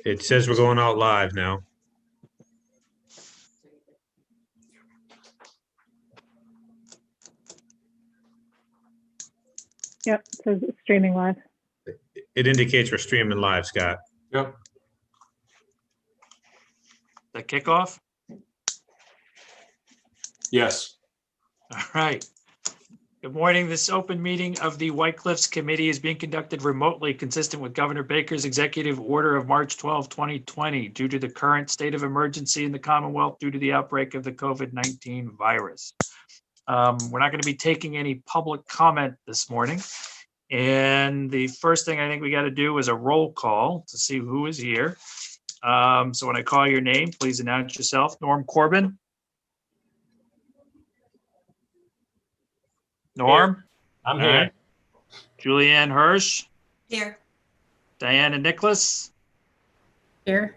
It says we're going out live now. Yep, it says it's streaming live. It indicates we're streaming live, Scott. Yep. The kickoff? Yes. All right. Good morning. This open meeting of the White Cliffs Committee is being conducted remotely, consistent with Governor Baker's executive order of March 12, 2020, due to the current state of emergency in the Commonwealth due to the outbreak of the COVID-19 virus. We're not going to be taking any public comment this morning. And the first thing I think we got to do is a roll call to see who is here. So when I call your name, please announce yourself. Norm Corbin. Norm? I'm All here. right. Julianne Hirsch. Here. Diana Nicholas. Here.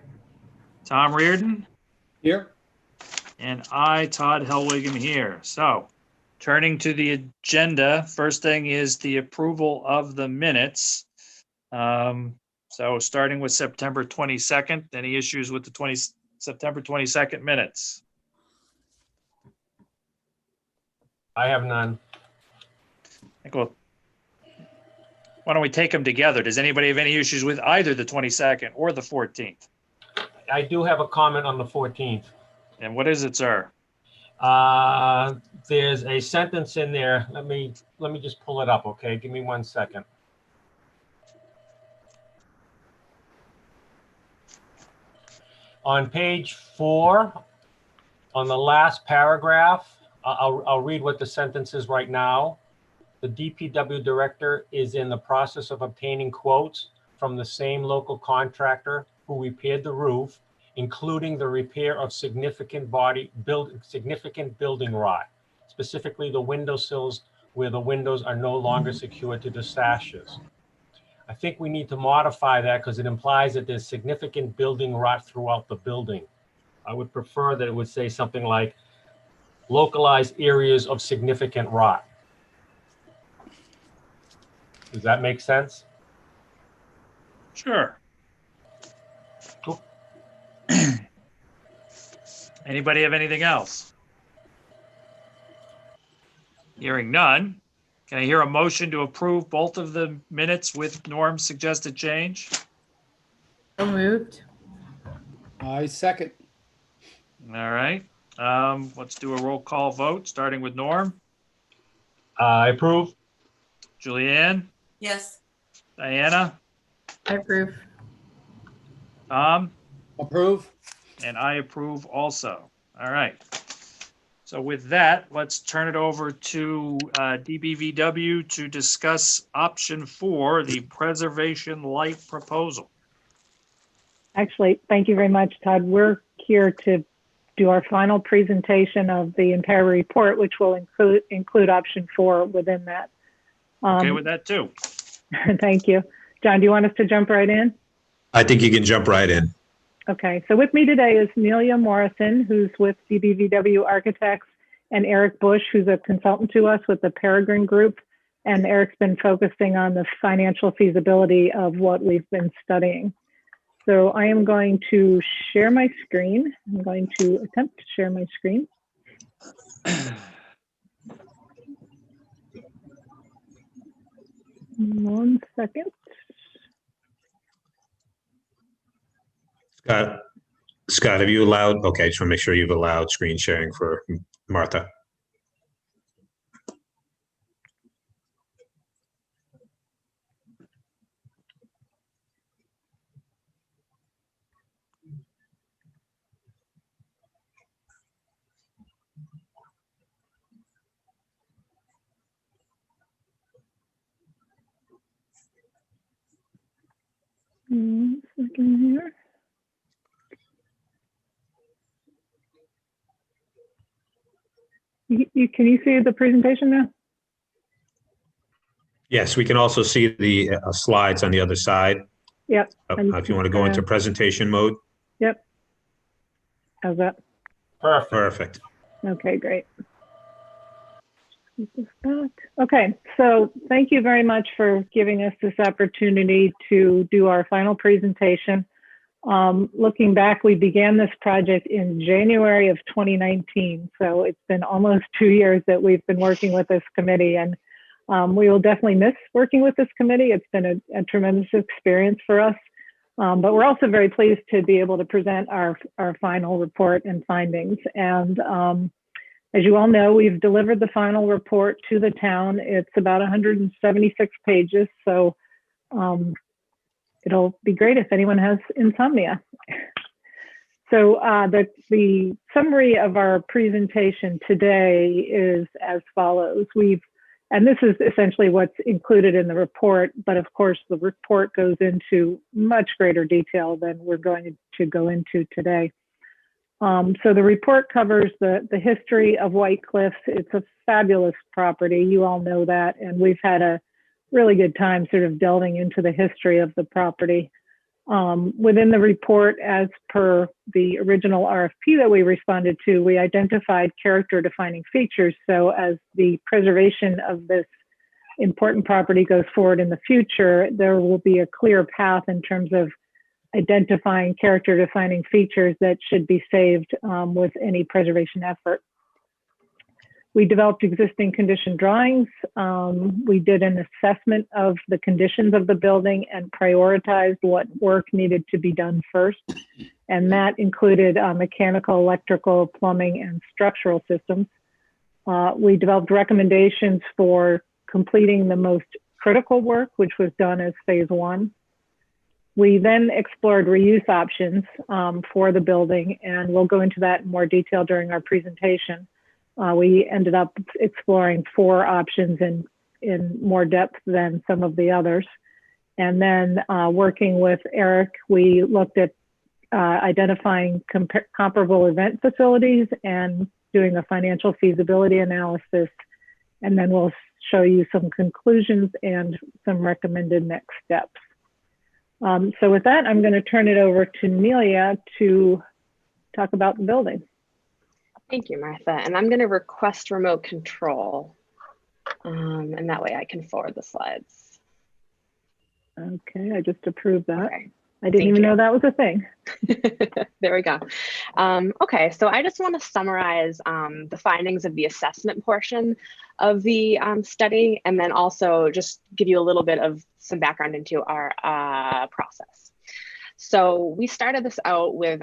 Tom Reardon. Here. And I, Todd Helwig, am here. So turning to the agenda, first thing is the approval of the minutes. So starting with September 22nd, any issues with the September 22nd minutes? I have none. Why don't we take them together? Does anybody have any issues with either the 22nd or the 14th? I do have a comment on the 14th. And what is it, sir? There's a sentence in there. Let me just pull it up, okay? Give me 1 second. On page 4, on the last paragraph, I'll read what the sentence is right now. The DPW director is in the process of obtaining quotes from the same local contractor who repaired the roof, including the repair of significant building rot, specifically the windowsills where the windows are no longer secured to the sashes. I think we need to modify that because it implies that there's significant building rot throughout the building. I would prefer that it would say something like localized areas of significant rot. Does that make sense? Sure. Cool. Anybody have anything else? Hearing none. Can I hear a motion to approve both of the minutes with Norm's suggested change? So moved. I second. All right. Let's do a roll call vote, starting with Norm. I approve. Julianne, Yes. Diana, I approve. Tom, Approve. and I approve also. All right. So with that, let's turn it over to DBVW to discuss option 4, the preservation light proposal. Actually, thank you very much, Todd. We're here to do our final presentation of the entire report, which will include option 4 within that. Okay with that too. Thank you. John, do you want us to jump right in? I think you can jump right in. Okay, so with me today is Nelia Morrison, who's with DBVW Architects, and Eric Bush, who's a consultant to us with the Peregrine Group. And Eric's been focusing on the financial feasibility of what we've been studying. So I am going to share my screen. I'm going to attempt to share my screen. 1 second. Scott, have you allowed? Okay, just want to make sure you've allowed screen sharing for Martha. One second here. Can you see the presentation now? Yes, we can also see the slides on the other side. Yep. If you want to go into presentation mode. Yep. How's that? Perfect. Perfect. Okay, great. Okay, so thank you very much for giving us this opportunity to do our final presentation. Looking back, we began this project in January of 2019. So it's been almost 2 years that we've been working with this committee, and we will definitely miss working with this committee. It's been a tremendous experience for us. But we're also very pleased to be able to present our final report and findings. And as you all know, we've delivered the final report to the town. It's about 176 pages. So it'll be great if anyone has insomnia. So the summary of our presentation today is as follows. And this is essentially what's included in the report, but of course the report goes into much greater detail than we're going to go into today. So the report covers the history of White Cliffs. It's a fabulous property, you all know that, and we've had a really good time sort of delving into the history of the property. Within the report, as per the original RFP that we responded to, we identified character defining features. So as the preservation of this important property goes forward in the future, there will be a clear path in terms of identifying character defining features that should be saved with any preservation effort. We developed existing condition drawings. We did an assessment of the conditions of the building and prioritized what work needed to be done first. And that included mechanical, electrical, plumbing, and structural systems. We developed recommendations for completing the most critical work, which was done as phase 1. We then explored reuse options for the building, and we'll go into that in more detail during our presentation. We ended up exploring 4 options in more depth than some of the others. And then working with Eric, we looked at identifying comparable event facilities and doing a financial feasibility analysis. And then we'll show you some conclusions and some recommended next steps. So with that, I'm going to turn it over to Nelia to talk about the building. Thank you, Martha. And I'm going to request remote control. And that way I can forward the slides. Okay, I just approved that. Okay. I didn't even know that was a thing. There we go. Okay, so I just want to summarize the findings of the assessment portion of the study, and then also just give you a little bit of some background into our process. So we started this out with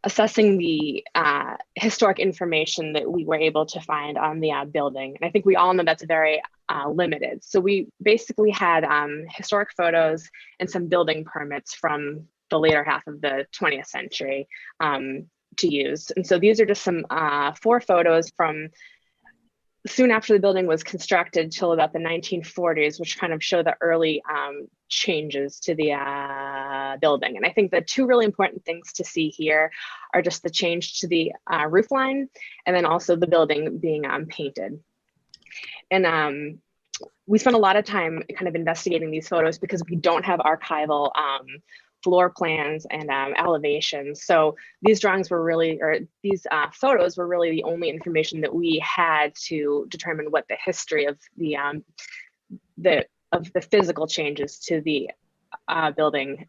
assessing the historic information that we were able to find on the building. And I think we all know that's very limited. So we basically had historic photos and some building permits from the later half of the 20th century to use. And so these are just some 4 photos from soon after the building was constructed till about the 1940s, which kind of show the early changes to the building. And I think the 2 really important things to see here are just the change to the roof line, and then also the building being painted. And we spent a lot of time kind of investigating these photos because we don't have archival floor plans and elevations. So these drawings were really, or these photos were really the only information that we had to determine what the history of the physical changes to the building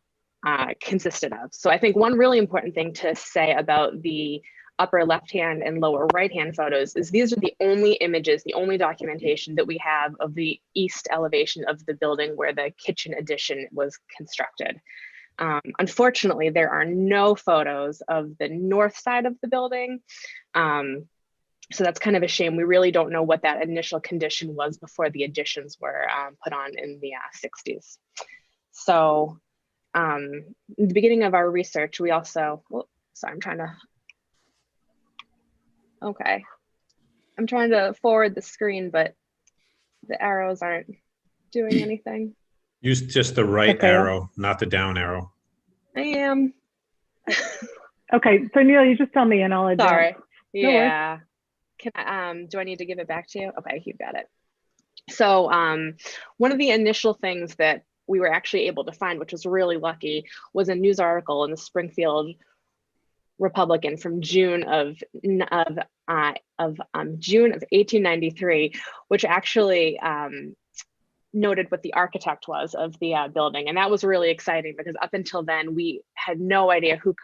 consisted of. So I think one really important thing to say about the upper left-hand and lower right-hand photos is these are the only images, the only documentation that we have of the east elevation of the building where the kitchen addition was constructed. Unfortunately, there are no photos of the north side of the building. So that's kind of a shame. We really don't know what that initial condition was before the additions were put on in the 60s. So in the beginning of our research, we also, sorry, I'm trying to forward the screen, but the arrows aren't doing anything. Use just the right arrow, not the down arrow. I am. Okay, so Neil, you just tell me and I'll adjust. Sorry. No Yeah. Can I, do I need to give it back to you? Okay, you've got it. So one of the initial things that we were actually able to find, which was really lucky, was a news article in the Springfield Republican from June of 1893, which actually noted what the architect was of the building, and that was really exciting because up until then we had no idea who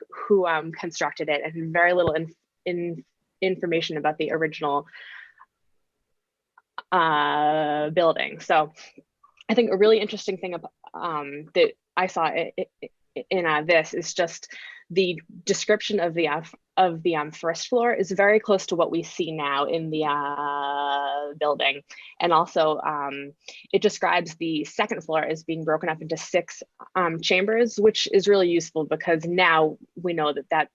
constructed it and very little information about the original building. So I think a really interesting thing that I saw in this is just the description of the first floor is very close to what we see now in the building. And also it describes the second floor as being broken up into 6 chambers, which is really useful because now we know that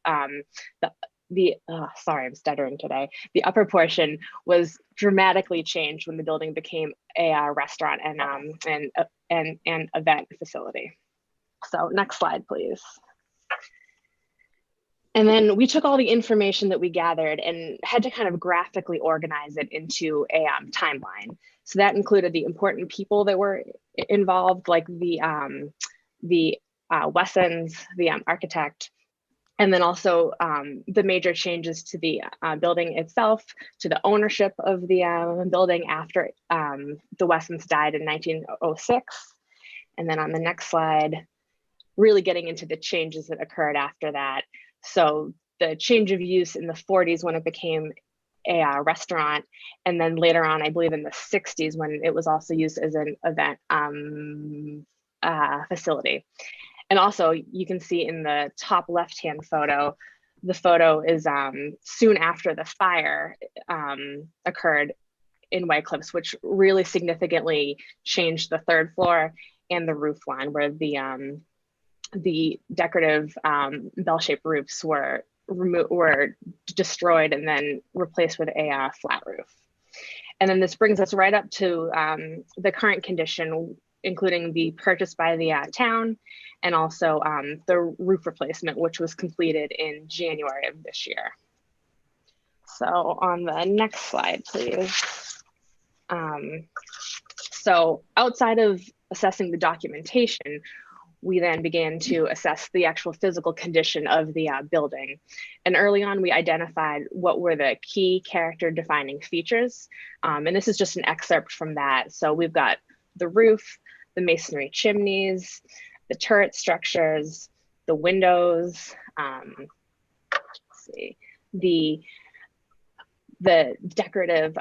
sorry, I'm stuttering today. The upper portion was dramatically changed when the building became a restaurant and event facility. So next slide, please. And then we took all the information that we gathered and had to kind of graphically organize it into a timeline. So that included the important people that were involved, like the Wessons, the architect, and then also the major changes to the building itself, to the ownership of the building after the Wessons died in 1906. And then on the next slide, really getting into the changes that occurred after that. So the change of use in the 40s when it became a restaurant, and then later on, I believe in the 60s when it was also used as an event facility. And also you can see in the top left-hand photo, the photo is soon after the fire occurred in White Cliffs, which really significantly changed the 3rd floor and the roof line, where the decorative bell-shaped roofs were destroyed and then replaced with a flat roof. And then this brings us right up to the current condition, including the purchase by the town and also the roof replacement, which was completed in January of this year. So on the next slide, please. So outside of assessing the documentation, we then began to assess the actual physical condition of the building. And early on, we identified what were the key character defining features. And this is just an excerpt from that. So we've got the roof, the masonry chimneys, the turret structures, the windows, let's see, the decorative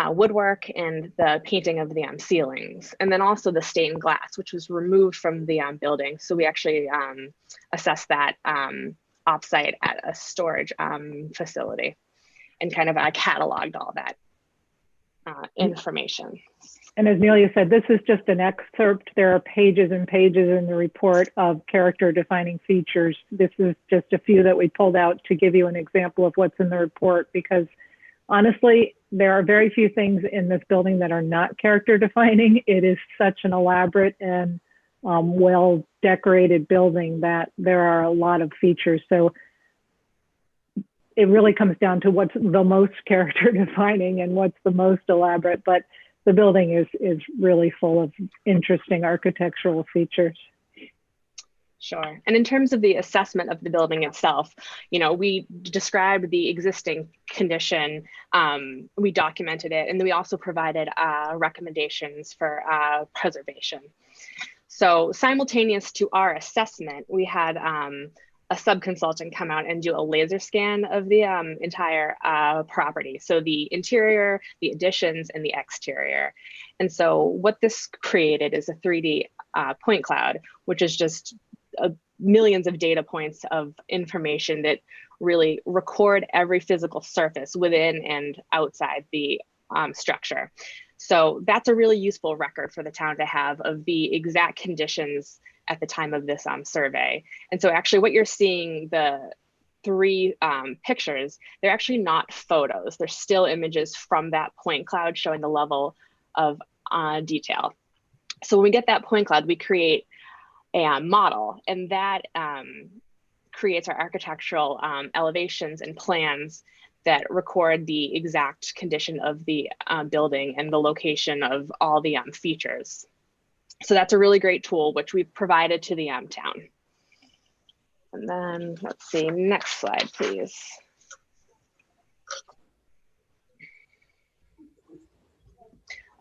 woodwork and the painting of the ceilings, and then also the stained glass, which was removed from the building. So we actually assessed that offsite at a storage facility and kind of cataloged all that information. And as Nelia said, this is just an excerpt. There are pages and pages in the report of character defining features. This is just a few that we pulled out to give you an example of what's in the report, because honestly, there are very few things in this building that are not character defining. It is such an elaborate and well decorated building that there are a lot of features. So it really comes down to what's the most character defining and what's the most elaborate, but the building is really full of interesting architectural features. Sure. And in terms of the assessment of the building itself, we described the existing condition, we documented it, and then we also provided recommendations for preservation. So simultaneous to our assessment, we had a sub-consultant come out and do a laser scan of the entire property. So the interior, the additions, and the exterior. And so what this created is a 3D point cloud, which is just millions of data points of information that really record every physical surface within and outside the structure. So that's a really useful record for the town to have of the exact conditions at the time of this survey. And so actually what you're seeing, the 3 pictures, they're actually not photos. They're still images from that point cloud showing the level of detail. So when we get that point cloud, we create a model, and that creates our architectural elevations and plans that record the exact condition of the building and the location of all the features. So that's a really great tool, which we've provided to the town. And then let's see, next slide, please.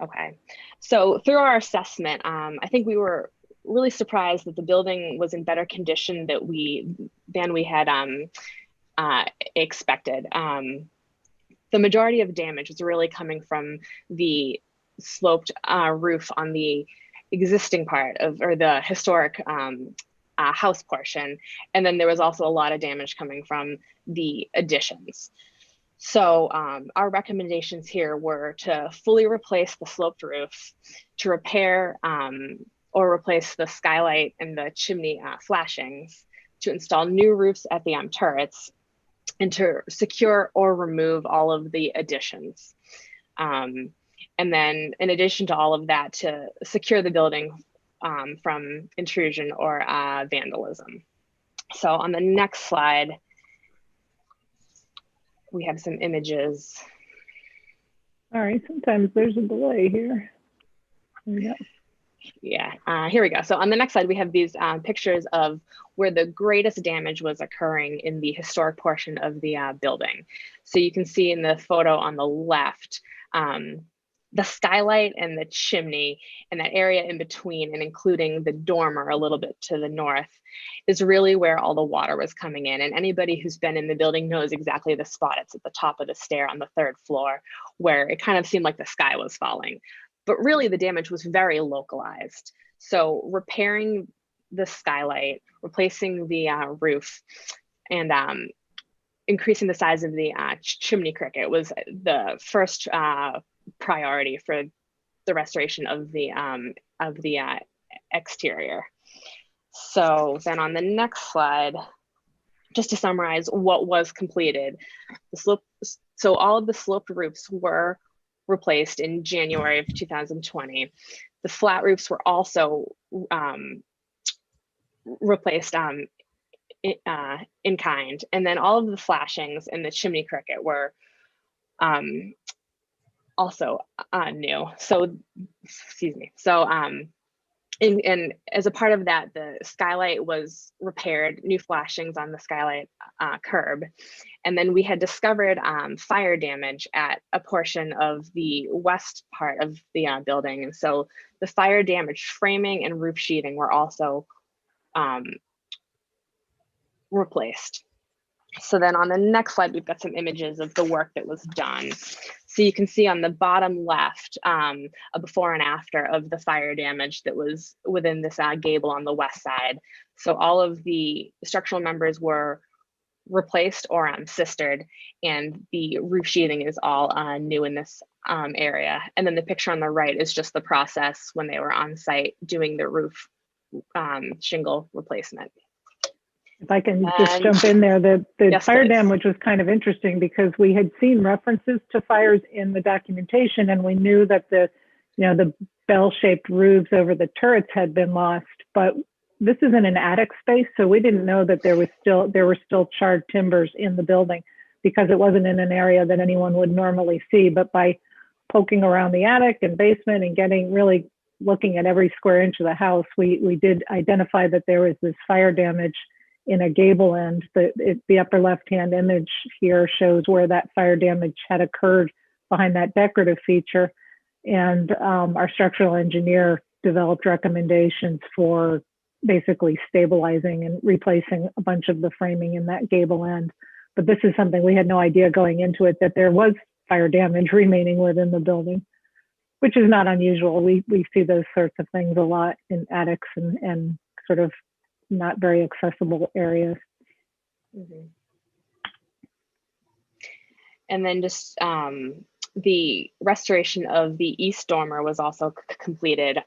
Okay, So through our assessment, I think we were really surprised that the building was in better condition than we had expected. The majority of damage was really coming from the sloped roof on the existing part of, or the historic house portion. And then there was also a lot of damage coming from the additions. So our recommendations here were to fully replace the sloped roof, to repair or replace the skylight and the chimney flashings, to install new roofs at the turrets, and to secure or remove all of the additions. And then in addition to all of that, to secure the building from intrusion or vandalism. So on the next slide, we have some images. All right, sometimes there's a delay here. There we go. Yeah, here we go. So on the next slide, we have these pictures of where the greatest damage was occurring in the historic portion of the building. So you can see in the photo on the left, the skylight and the chimney and that area in between, and including the dormer a little bit to the north, is really where all the water was coming in. And anybody who's been in the building knows exactly the spot. It's at the top of the stair on the 3rd floor, where it kind of seemed like the sky was falling. But really the damage was very localized. So repairing the skylight, replacing the roof, and increasing the size of the chimney cricket was the first priority for the restoration of the exterior. So then on the next slide, just to summarize what was completed, so all of the sloped roofs were replaced in January of 2020. The flat roofs were also replaced in kind. And then all of the flashings and the chimney cricket were also new. So, excuse me. So, and as a part of that, the skylight was repaired, new flashings on the skylight curb. And then we had discovered fire damage at a portion of the west part of the building. And so the fire damaged framing and roof sheathing were also replaced. So then on the next slide, we've got some images of the work that was done. So you can see on the bottom left, a before and after of the fire damage that was within this gable on the west side. So all of the structural members were replaced or sistered, and the roof sheathing is all new in this area. And then the picture on the right is just the process when they were on site doing the roof shingle replacement. If I can just jump in there, the Yes, fire please. damage was kind of interesting because we had seen references to fires in the documentation, and we knew that the bell-shaped roofs over the turrets had been lost. But this is in an attic space, so we didn't know that there were still charred timbers in the building because it wasn't in an area that anyone would normally see. But by poking around the attic and basement and really looking at every square inch of the house, we did identify that there was this fire damage in a gable end. The upper left-hand image here shows where that fire damage had occurred behind that decorative feature. And our structural engineer developed recommendations for basically stabilizing and replacing a bunch of the framing in that gable end. But this is something we had no idea going into it, that there was fire damage remaining within the building, which is not unusual. We see those sorts of things a lot in attics and sort of not very accessible areas. Mm-hmm. And then just the restoration of the east dormer was also completed.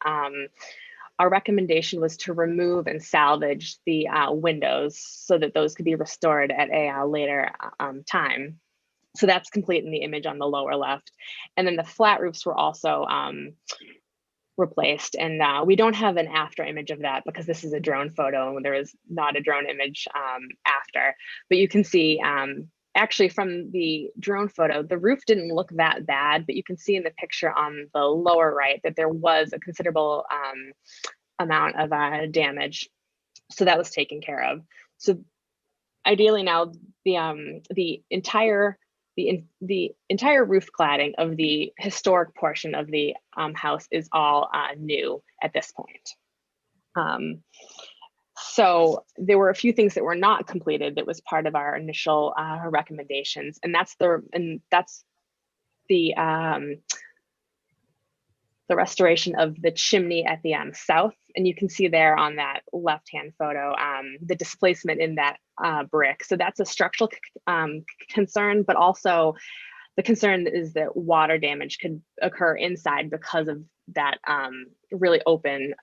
Our recommendation was to remove and salvage the windows so that those could be restored at a later time. So that's complete in the image on the lower left. And then the flat roofs were also replaced, and we don't have an after image of that because this is a drone photo and there is not a drone image after. But you can see actually from the drone photo, the roof didn't look that bad, but you can see in the picture on the lower right that there was a considerable amount of damage. So that was taken care of. So ideally now the entire the entire roof cladding of the historic portion of the house is all new at this point. So there were a few things that were not completed that was part of our initial recommendations, and that's the restoration of the chimney at the south. And you can see there on that left-hand photo, the displacement in that brick. So that's a structural concern, but also the concern is that water damage could occur inside because of that really open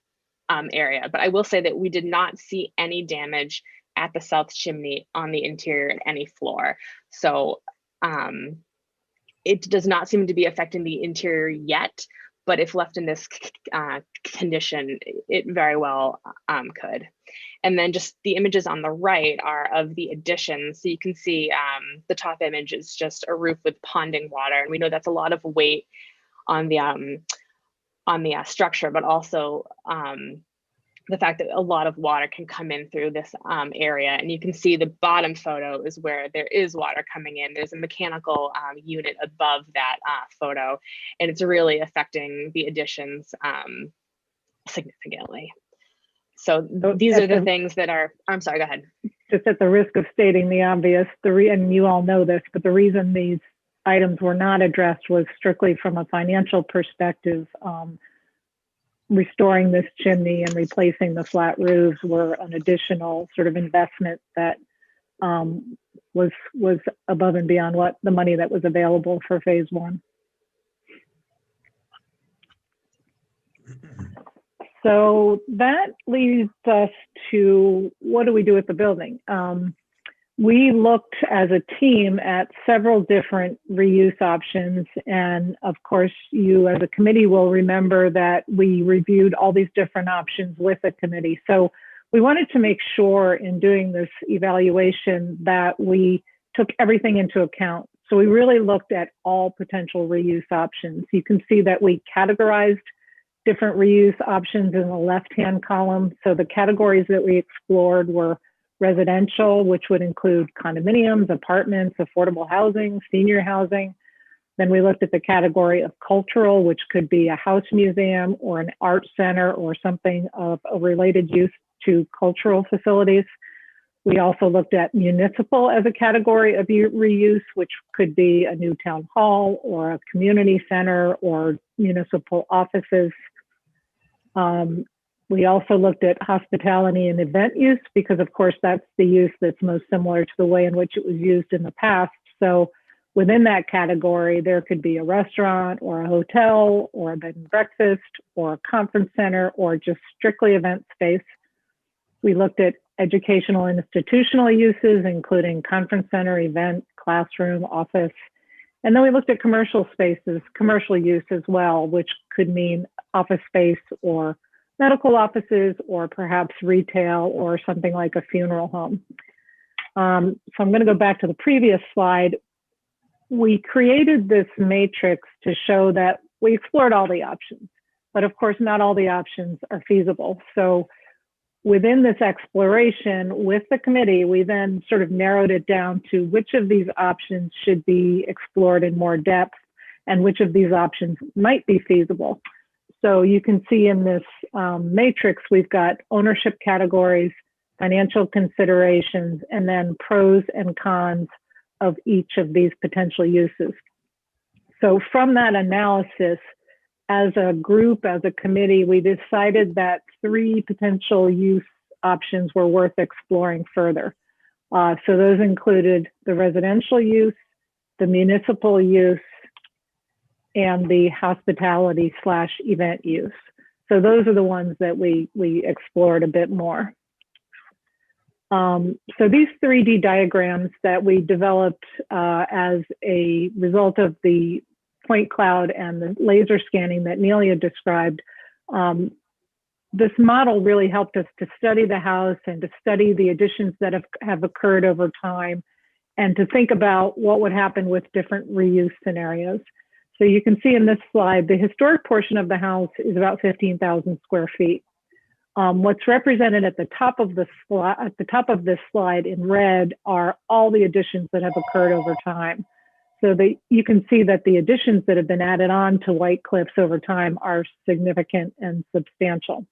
area. But I will say that we did not see any damage at the south chimney on the interior at any floor. So it does not seem to be affecting the interior yet, but if left in this condition, it very well could. And then just the images on the right are of the addition. So you can see the top image is just a roof with ponding water. And we know that's a lot of weight on the structure, but also the fact that a lot of water can come in through this area. And you can see the bottom photo is where there is water coming in. There's a mechanical unit above that photo, and it's really affecting the additions significantly. So these are the things that are, I'm sorry, go ahead. Just at the risk of stating the obvious, and you all know this, but the reason these items were not addressed was strictly from a financial perspective. Restoring this chimney and replacing the flat roofs were an additional sort of investment that was above and beyond what the money that was available for phase one. So that leads us to, what do we do with the building? We looked as a team at several different reuse options. And of course, you as a committee will remember that we reviewed all these different options with the committee. So we wanted to make sure in doing this evaluation that we took everything into account. So we really looked at all potential reuse options. You can see that we categorized different reuse options in the left-hand column. So the categories that we explored were residential, which would include condominiums, apartments, affordable housing, senior housing. Then we looked at the category of cultural, which could be a house museum or an art center or something of a related use to cultural facilities. We also looked at municipal as a category of reuse, which could be a new town hall or a community center or municipal offices. We also looked at hospitality and event use because, of course, that's the use that's most similar to the way in which it was used in the past. So within that category, there could be a restaurant or a hotel or a bed and breakfast or a conference center or just strictly event space. We looked at educational and institutional uses, including conference center, event, classroom, office. And then we looked at commercial spaces, commercial use as well, which could mean office space or medical offices, or perhaps retail, or something like a funeral home. So I'm going to go back to the previous slide. We created this matrix to show that we explored all the options, but of course, not all the options are feasible. So within this exploration with the committee, we then sort of narrowed it down to which of these options should be explored in more depth and which of these options might be feasible. So you can see in this matrix, we've got ownership categories, financial considerations, and then pros and cons of each of these potential uses. So from that analysis, as a group, as a committee, we decided that 3 potential use options were worth exploring further. So those included the residential use, the municipal use, and the hospitality/event use. So those are the ones that we explored a bit more. So these 3D diagrams that we developed as a result of the point cloud and the laser scanning that Nelia described, this model really helped us to study the house and to study the additions that have occurred over time and to think about what would happen with different reuse scenarios. So you can see in this slide, the historic portion of the house is about 15,000 square feet. What's represented at the top of this slide in red are all the additions that have occurred over time. So you can see that the additions that have been added on to White Cliffs over time are significant and substantial.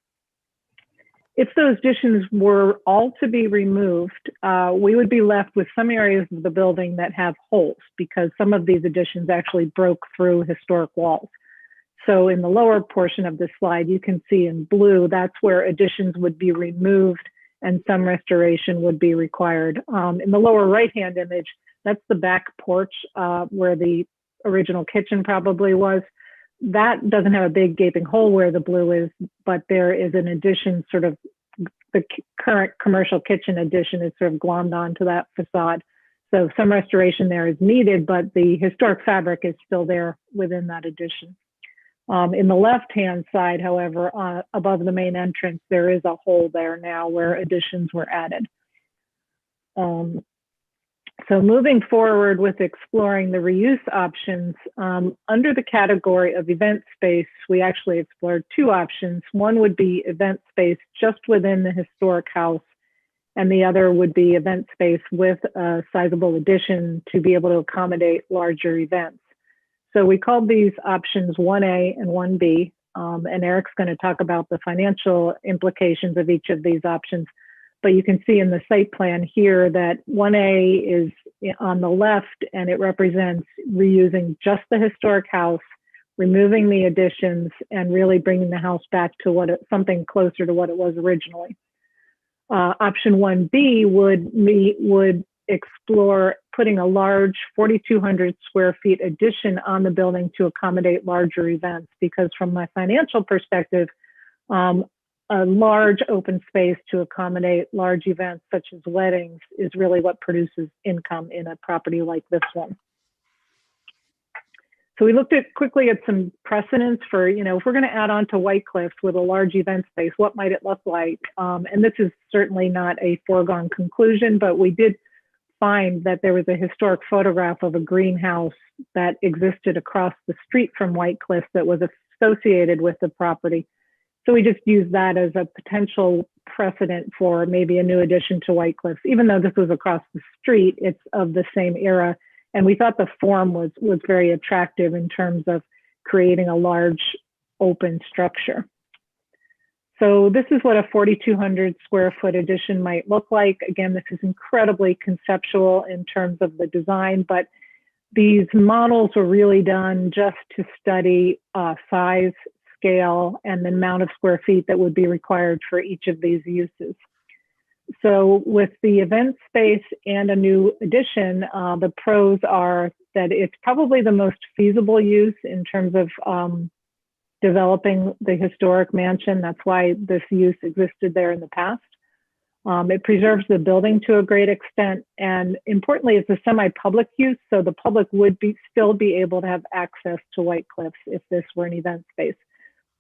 If those additions were all to be removed, we would be left with some areas of the building that have holes because some of these additions actually broke through historic walls. So in the lower portion of this slide, you can see in blue, that's where additions would be removed and some restoration would be required. In the lower right-hand image, that's the back porch where the original kitchen probably was. That doesn't have a big gaping hole where the blue is, but there is an addition, sort of the current commercial kitchen addition is sort of glommed onto that facade. So some restoration there is needed, but the historic fabric is still there within that addition. In the left-hand side, however, above the main entrance, there is a hole there now where additions were added. So moving forward with exploring the reuse options, under the category of event space, we actually explored two options. One would be event space just within the historic house, and the other would be event space with a sizable addition to be able to accommodate larger events. So we called these options 1A and 1B, and Eric's going to talk about the financial implications of each of these options. But you can see in the site plan here that 1A is on the left, and it represents reusing just the historic house, removing the additions, and really bringing the house back to something closer to what it was originally. Option 1B would explore putting a large 4,200 square feet addition on the building to accommodate larger events, because from a financial perspective, a large open space to accommodate large events such as weddings is really what produces income in a property like this one. So we looked quickly at some precedents for, if we're going to add on to White Cliffs with a large event space, what might it look like? And this is certainly not a foregone conclusion, but we did find that there was a historic photograph of a greenhouse that existed across the street from White Cliffs that was associated with the property. So we just used that as a potential precedent for maybe a new addition to White Cliffs. Even though this was across the street, it's of the same era. And we thought the form was very attractive in terms of creating a large open structure. So this is what a 4,200 square foot addition might look like. Again, this is incredibly conceptual in terms of the design, but these models were really done just to study size, scale, and the amount of square feet that would be required for each of these uses. So with the event space and a new addition, the pros are that it's probably the most feasible use in terms of developing the historic mansion. That's why this use existed there in the past. It preserves the building to a great extent, and importantly, it's a semi-public use, so the public would still be able to have access to White Cliffs if this were an event space.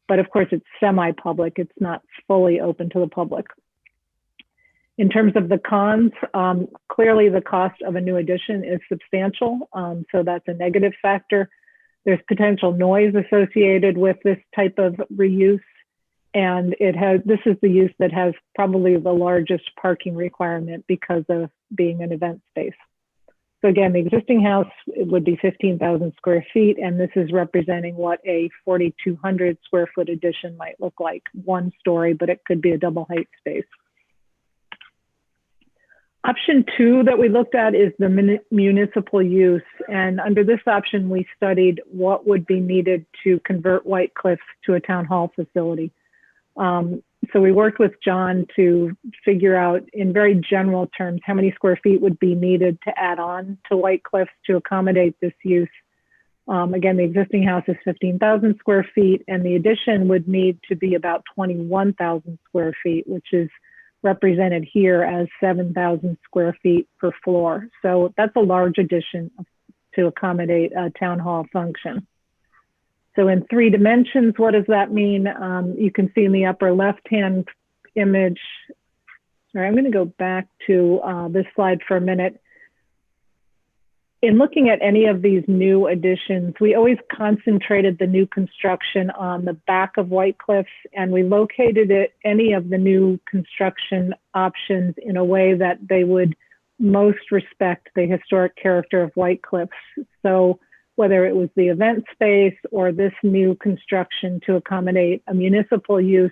But of course, it's semi-public, it's not fully open to the public. In terms of the cons, clearly the cost of a new addition is substantial, so that's a negative factor. There's potential noise associated with this type of reuse, and this is the use that has probably the largest parking requirement because of being an event space. So again, the existing house, it would be 15,000 square feet, and this is representing what a 4,200 square foot addition might look like. One story, but it could be a double height space. Option 2 that we looked at is the municipal use. And under this option, we studied what would be needed to convert White Cliffs to a town hall facility. So we worked with John to figure out in very general terms how many square feet would be needed to add on to White Cliffs to accommodate this use. Again, the existing house is 15,000 square feet, and the addition would need to be about 21,000 square feet, which is represented here as 7,000 square feet per floor. So that's a large addition to accommodate a town hall function. So in 3 dimensions, what does that mean? You can see in the upper left-hand image, sorry, I'm gonna go back to this slide for a minute. In looking at any of these new additions, we always concentrated the new construction on the back of White Cliffs, and we located any of the new construction options in a way that they would most respect the historic character of White Cliffs. So whether it was the event space or this new construction to accommodate a municipal use,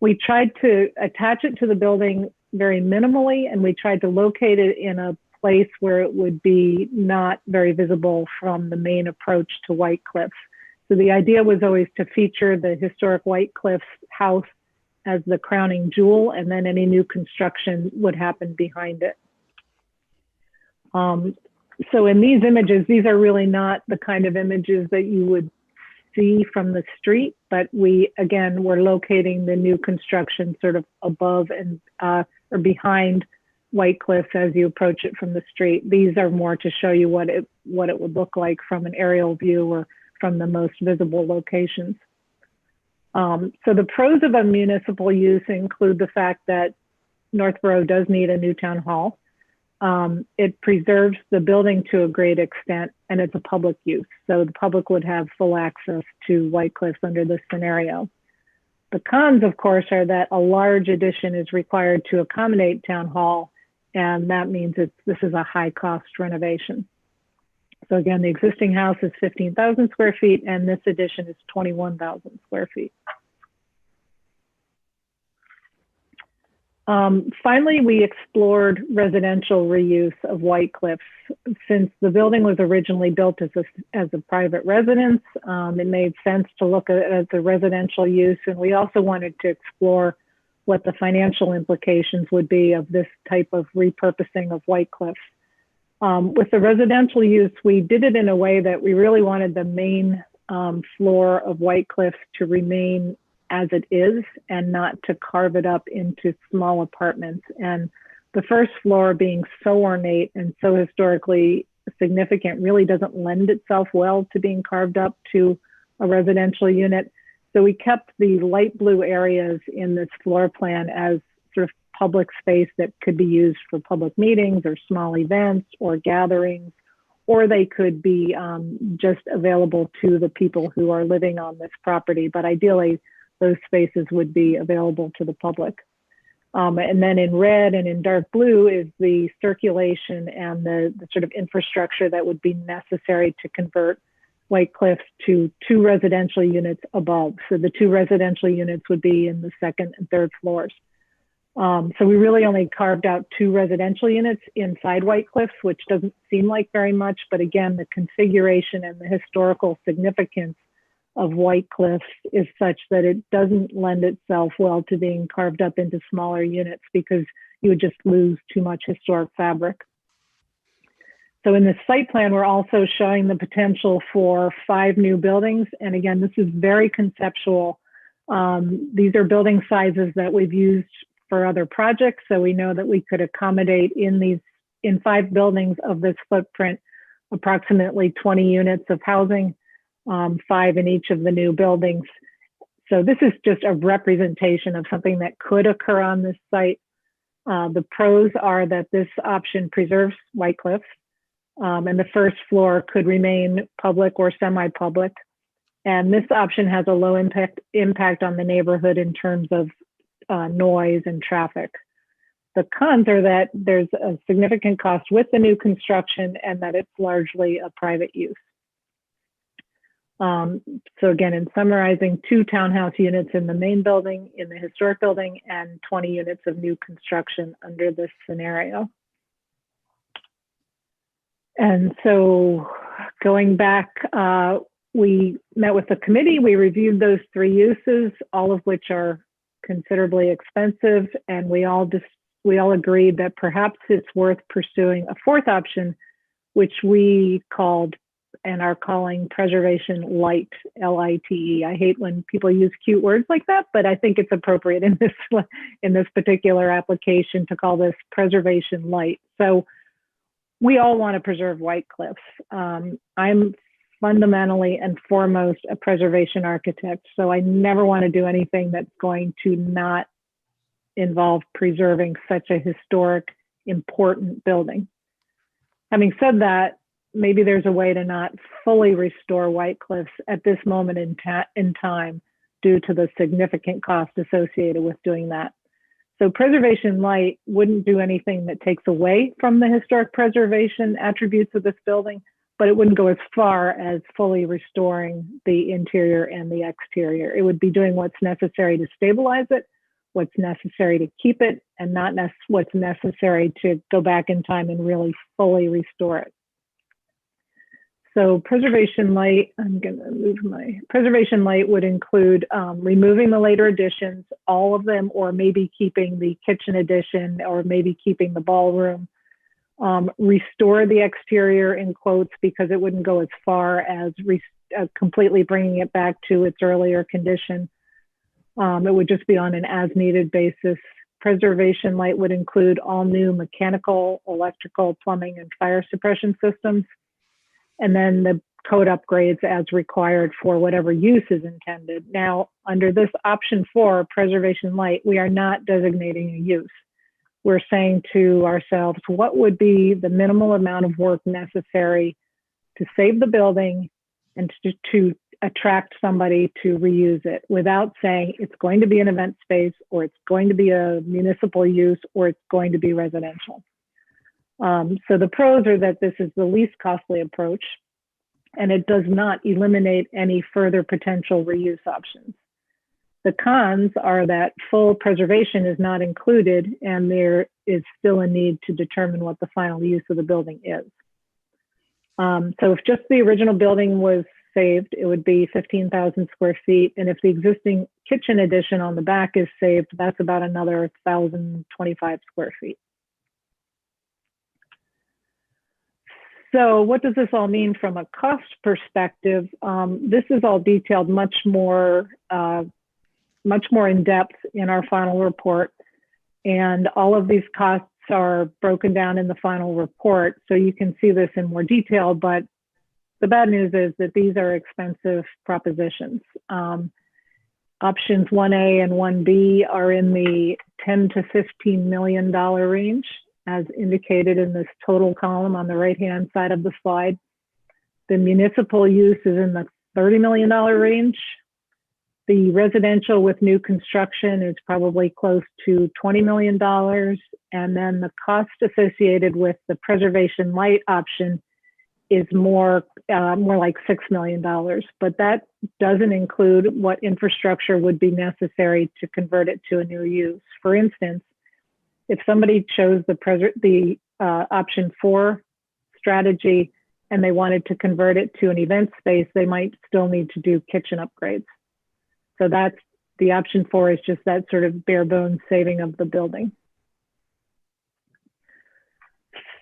we tried to attach it to the building very minimally, and we tried to locate it in a place where it would be not very visible from the main approach to White Cliffs. So the idea was always to feature the historic White Cliffs house as the crowning jewel, and then any new construction would happen behind it. So in these images, these are really not the kind of images that you would see from the street, but we, again, we're locating the new construction sort of above and or behind White Cliffs as you approach it from the street. These are more to show you what it would look like from an aerial view or from the most visible locations. So the pros of a municipal use include the fact that Northborough does need a new town hall. It preserves the building to a great extent, and it's a public use. So the public would have full access to White Cliffs under this scenario. The cons, of course, are that a large addition is required to accommodate town hall, and that means this is a high cost renovation. So again, the existing house is 15,000 square feet, and this addition is 21,000 square feet. Finally, we explored residential reuse of White Cliffs. Since the building was originally built as a private residence, it made sense to look at it as a residential use, and we also wanted to explore what the financial implications would be of this type of repurposing of White Cliffs. With the residential use, we did it in a way that we really wanted the main floor of White Cliffs to remain as it is and not to carve it up into small apartments. And the first floor being so ornate and so historically significant really doesn't lend itself well to being carved up to a residential unit. So we kept the light blue areas in this floor plan as sort of public space that could be used for public meetings or small events or gatherings, or they could be just available to the people who are living on this property. But ideally, those spaces would be available to the public. And then in red and in dark blue is the circulation and the sort of infrastructure that would be necessary to convert White Cliffs to 2 residential units above. So the 2 residential units would be in the 2nd and 3rd floors. So we really only carved out 2 residential units inside White Cliffs, which doesn't seem like very much, but again, the configuration and the historical significance of White Cliffs is such that it doesn't lend itself well to being carved up into smaller units because you would just lose too much historic fabric. So in this site plan, we're also showing the potential for 5 new buildings. And again, this is very conceptual. These are building sizes that we've used for other projects. So we know that we could accommodate in 5 buildings of this footprint, approximately 20 units of housing. 5 in each of the new buildings. So this is just a representation of something that could occur on this site. The pros are that this option preserves White Cliffs, and the first floor could remain public or semi-public. And this option has a low impact on the neighborhood in terms of noise and traffic. The cons are that there's a significant cost with the new construction and that it's largely a private use. So again, in summarizing, 2 townhouse units in the main building, in the historic building, and 20 units of new construction under this scenario. And so going back, we met with the committee, we reviewed those 3 uses, all of which are considerably expensive, and we all agreed that perhaps it's worth pursuing a 4th option, which we called and are calling preservation light, L-I-T-E. I hate when people use cute words like that, but I think it's appropriate in this particular application to call this preservation light. So we all want to preserve White Cliffs. I'm fundamentally and foremost a preservation architect, so I never want to do anything that's going to not involve preserving such a historic, important building. Having said that, maybe there's a way to not fully restore White Cliffs at this moment in time due to the significant cost associated with doing that. So preservation light wouldn't do anything that takes away from the historic preservation attributes of this building, but it wouldn't go as far as fully restoring the interior and the exterior. It would be doing what's necessary to stabilize it, what's necessary to keep it, and not what's necessary to go back in time and really fully restore it. So preservation light, I'm gonna move preservation light would include removing the later additions, all of them, or maybe keeping the kitchen addition, or maybe keeping the ballroom. Restore the exterior in quotes, because it wouldn't go as far as completely bringing it back to its earlier condition. It would just be on an as-needed basis. Preservation light would include all new mechanical, electrical, plumbing, and fire suppression systems. And then the code upgrades as required for whatever use is intended. Now, under this option 4, preservation light, we are not designating a use. We're saying to ourselves, what would be the minimal amount of work necessary to save the building and to attract somebody to reuse it, without saying it's going to be an event space, or it's going to be a municipal use, or it's going to be residential. So the pros are that this is the least costly approach, and it does not eliminate any further potential reuse options. The cons are that full preservation is not included, and there is still a need to determine what the final use of the building is. So if just the original building was saved, it would be 15,000 square feet. And if the existing kitchen addition on the back is saved, that's about another 1,025 square feet. So what does this all mean from a cost perspective? This is all detailed much more in depth in our final report. And all of these costs are broken down in the final report, so you can see this in more detail. But the bad news is that these are expensive propositions. Options 1A and 1B are in the $10 to $15 million range, as indicated in this total column on the right-hand side of the slide. The municipal use is in the $30 million range. The residential with new construction is probably close to $20 million. And then the cost associated with the preservation light option is more like $6 million. But that doesn't include what infrastructure would be necessary to convert it to a new use. For instance, if somebody chose the option 4 strategy and they wanted to convert it to an event space, they might still need to do kitchen upgrades. So that's the option 4, is just that sort of bare bones saving of the building.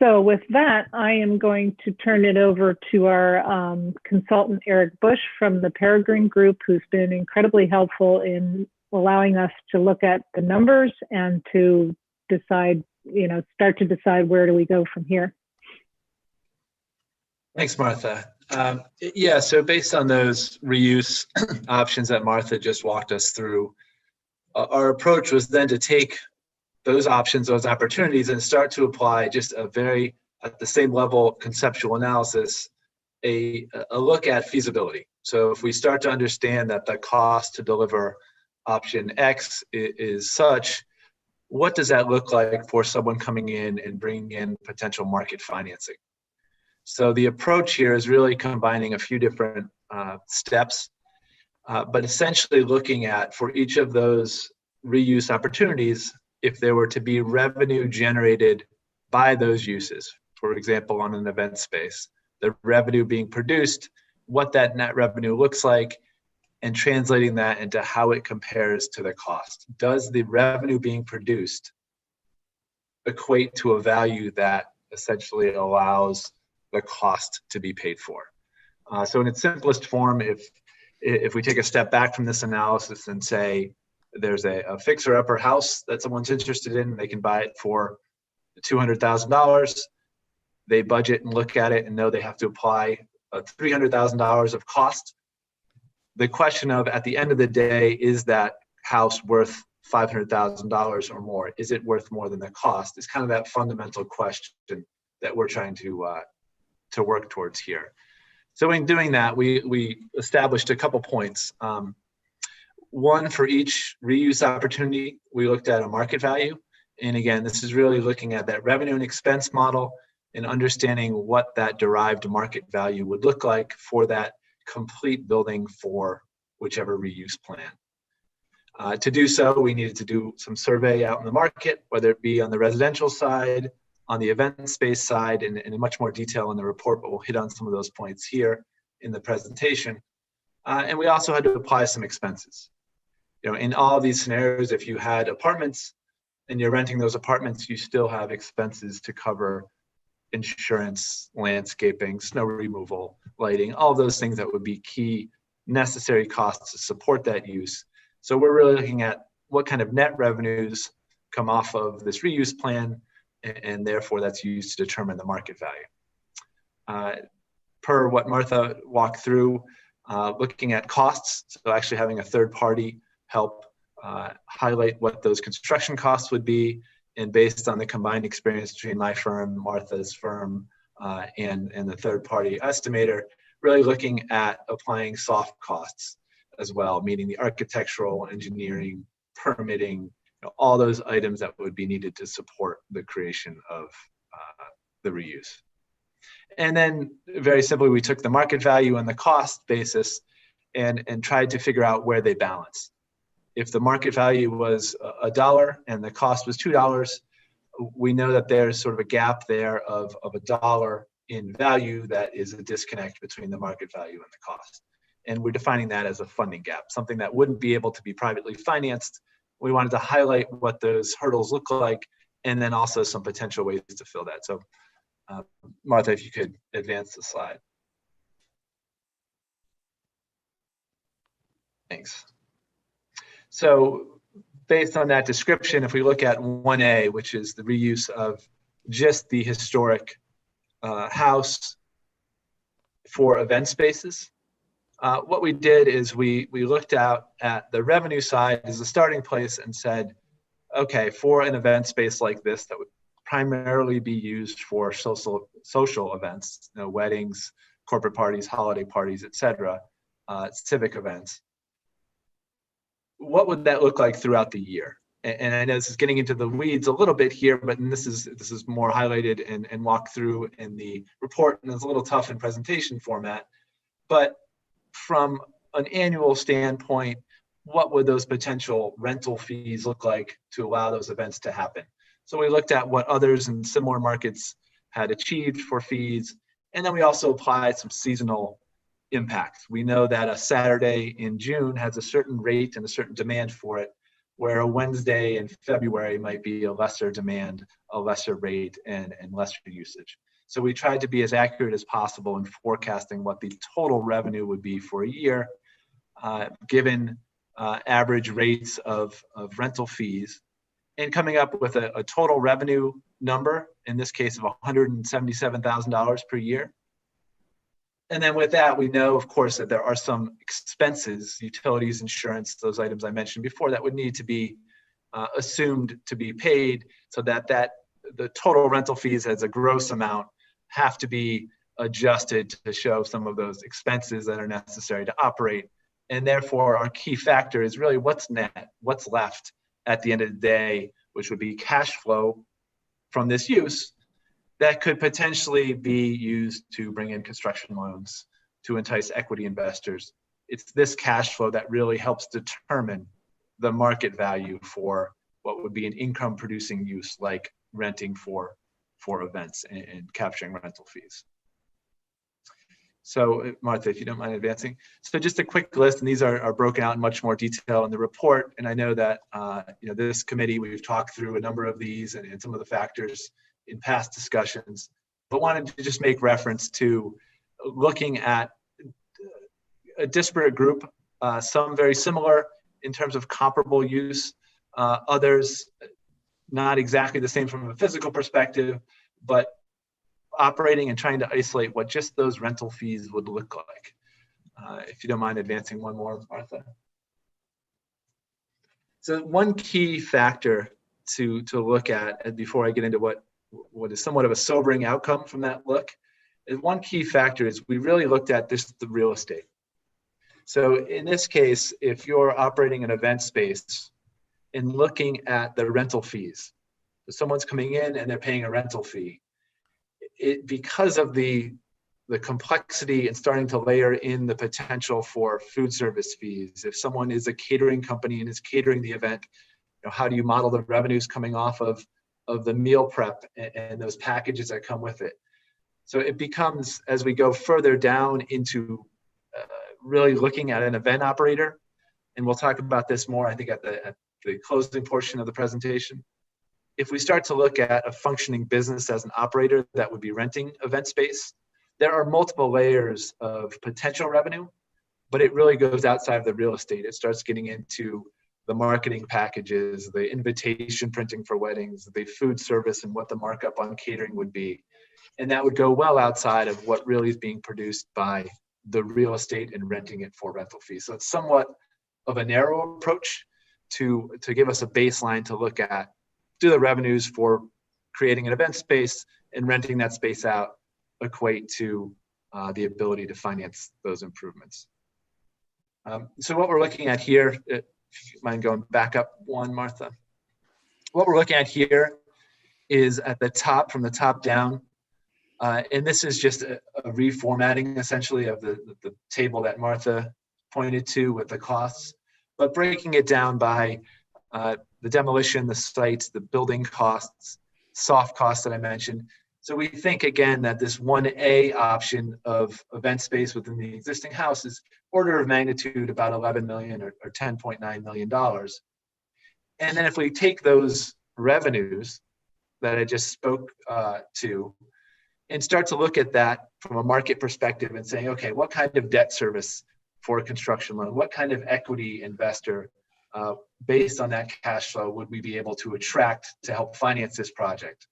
So with that, I am going to turn it over to our consultant, Eric Bush from the Peregrine Group, who's been incredibly helpful in allowing us to look at the numbers and to decide, start to decide where do we go from here. Thanks, Martha. Yeah, so based on those reuse options that Martha just walked us through, our approach was then to take those options, those opportunities, and start to apply just a very, at the same level, conceptual analysis, a look at feasibility. So if we start to understand that the cost to deliver option X is such, what does that look like for someone coming in and bringing in potential market financing? So the approach here is really combining a few different steps, but essentially looking at, for each of those reuse opportunities, if there were to be revenue generated by those uses, for example, on an event space, the revenue being produced, what that net revenue looks like, and translating that into how it compares to the cost. Does the revenue being produced equate to a value that essentially allows the cost to be paid for? So in its simplest form, if we take a step back from this analysis and say there's a fixer-upper house that someone's interested in, they can buy it for $200,000. They budget and look at it and know they have to apply $300,000 of cost. The question of, at the end of the day, is that house worth $500,000 or more? Is it worth more than the cost? Is kind of that fundamental question that we're trying to work towards here. So in doing that, we established a couple points. One, for each reuse opportunity, we looked at a market value. And again, this is really looking at that revenue and expense model and understanding what that derived market value would look like for that complete building for whichever reuse plan. To do so, we needed to do some survey out in the market, whether it be on the residential side, on the event space side, and in much more detail in the report, but we'll hit on some of those points here in the presentation. And we also had to apply some expenses. You know, in all of these scenarios, if you had apartments and you're renting those apartments, you still have expenses to cover insurance, landscaping, snow removal, lighting, all of those things that would be key necessary costs to support that use. So we're really looking at what kind of net revenues come off of this reuse plan, and therefore that's used to determine the market value. Per what Martha walked through, looking at costs, so actually having a third party help highlight what those construction costs would be, and based on the combined experience between my firm, Martha's firm, and the third party estimator, really looking at applying soft costs as well, meaning the architectural, engineering, permitting, you know, all those items that would be needed to support the creation of the reuse. And then very simply, we took the market value and the cost basis and tried to figure out where they balance. If the market value was $1 and the cost was $2, we know that there's sort of a gap there of $1 in value that is a disconnect between the market value and the cost. And we're defining that as a funding gap, something that wouldn't be able to be privately financed. We wanted to highlight what those hurdles look like, and then also some potential ways to fill that. So Martha, if you could advance the slide. Thanks. So based on that description, if we look at 1A, which is the reuse of just the historic house for event spaces, what we did is we looked out at the revenue side as a starting place and said, okay, for an event space like this that would primarily be used for social events, you know, weddings, corporate parties, holiday parties, etc., civic events, what would that look like throughout the year? And I know this is getting into the weeds a little bit here, but this is more highlighted and walked through in the report, and it's a little tough in presentation format. But from an annual standpoint, what would those potential rental fees look like to allow those events to happen? So we looked at what others in similar markets had achieved for fees, and then we also applied some seasonal impacts. We know that a Saturday in June has a certain rate and a certain demand for it, where a Wednesday in February might be a lesser demand, a lesser rate, and lesser usage. So we tried to be as accurate as possible in forecasting what the total revenue would be for a year, given average rates of rental fees, and coming up with a total revenue number, in this case of $177,000 per year. And then with that, we know, of course, that there are some expenses, utilities, insurance, those items I mentioned before, that would need to be assumed to be paid, so that the total rental fees as a gross amount have to be adjusted to show some of those expenses that are necessary to operate. And therefore, our key factor is really what's net, what's left at the end of the day, which would be cash flow from this use that could potentially be used to bring in construction loans, to entice equity investors. It's this cash flow that really helps determine the market value for what would be an income producing use like renting for events and capturing rental fees. So Martha, if you don't mind advancing. So just a quick list, and these are broken out in much more detail in the report. And I know that this committee, we've talked through a number of these and some of the factors in past discussions, but wanted to just make reference to looking at a disparate group, some very similar in terms of comparable use, others not exactly the same from a physical perspective, but operating and trying to isolate what just those rental fees would look like. If you don't mind advancing one more, Martha. So one key factor to look at, before I get into what is somewhat of a sobering outcome from that look, is one key factor is we really looked at the real estate. So in this case, if you're operating an event space and looking at the rental fees, so someone's coming in and they're paying a rental fee, because of the complexity and starting to layer in the potential for food service fees. If someone is a catering company and is catering the event, how do you model the revenues coming off of the meal prep and those packages that come with it? So it becomes, as we go further down into really looking at an event operator, and we'll talk about this more, I think, at the closing portion of the presentation. If we start to look at a functioning business as an operator that would be renting event space, there are multiple layers of potential revenue, but it really goes outside of the real estate. It starts getting into the marketing packages, the invitation printing for weddings, the food service, and what the markup on catering would be. And that would go well outside of what really is being produced by the real estate and renting it for rental fees. So it's somewhat of a narrow approach to give us a baseline to look at. Do the revenues for creating an event space and renting that space out equate to the ability to finance those improvements? So what we're looking at here, if you mind going back up one, Martha. What we're looking at here is at the top, from the top down, and this is just a reformatting essentially of the table that Martha pointed to with the costs, but breaking it down by the demolition, the sites, the building costs, soft costs that I mentioned. So we think, again, that this 1A option of event space within the existing house is order of magnitude about $11 million or $10.9 million. And then if we take those revenues that I just spoke to and start to look at that from a market perspective and saying, okay, what kind of debt service for a construction loan, what kind of equity investor based on that cash flow would we be able to attract to help finance this project?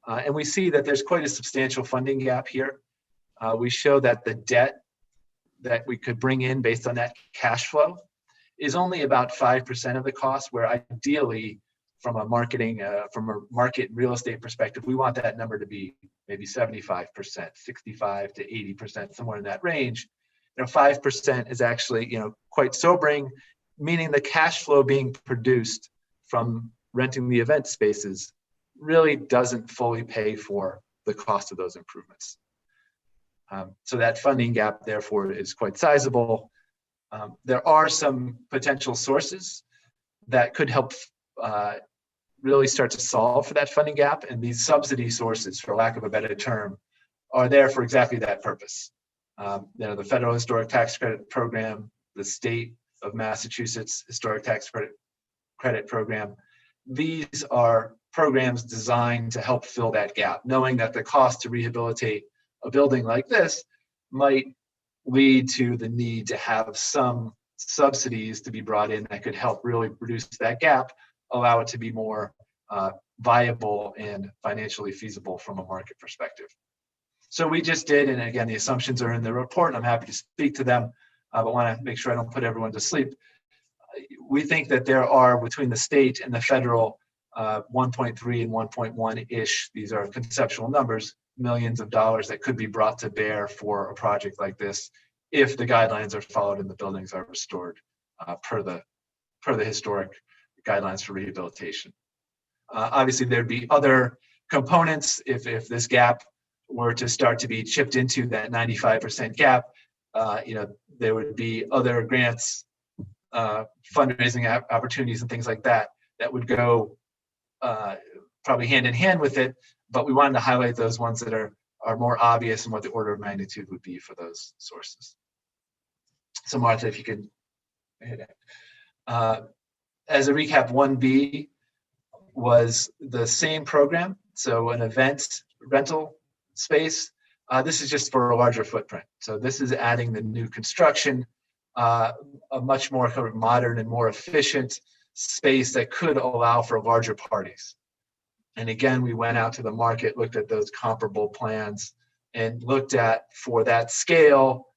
And we see that there's quite a substantial funding gap here. We show that the debt that we could bring in based on that cash flow is only about 5% of the cost, where ideally from a market real estate perspective, we want that number to be maybe 75%, 65 to 80%, somewhere in that range. 5% is actually, quite sobering, meaning the cash flow being produced from renting the event spaces really doesn't fully pay for the cost of those improvements. So that funding gap, therefore, is quite sizable. There are some potential sources that could help really start to solve for that funding gap, and these subsidy sources, for lack of a better term, are there for exactly that purpose. The Federal Historic Tax Credit Program, the State of Massachusetts Historic Tax Credit Program, these are programs designed to help fill that gap, knowing that the cost to rehabilitate a building like this might lead to the need to have some subsidies to be brought in that could help really reduce that gap, allow it to be more viable and financially feasible from a market perspective. So we just did, and again, the assumptions are in the report, and I'm happy to speak to them, but want to make sure I don't put everyone to sleep. We think that there are, between the state and the federal, 1.3 and 1.1-ish, these are conceptual numbers, millions of dollars that could be brought to bear for a project like this if the guidelines are followed and the buildings are restored per the historic guidelines for rehabilitation. Obviously, there'd be other components if this gap were to start to be chipped into that 95% gap. There would be other grants, fundraising opportunities and things like that would go probably hand in hand with it, but we wanted to highlight those ones that are more obvious and what the order of magnitude would be for those sources. So Martha, if you could hit it. As a recap, 1B was the same program. So an event rental space. This is just for a larger footprint. So this is adding the new construction, a much more kind of modern and more efficient space that could allow for larger parties. And again, we went out to the market, looked at those comparable plans, and looked at, for that scale,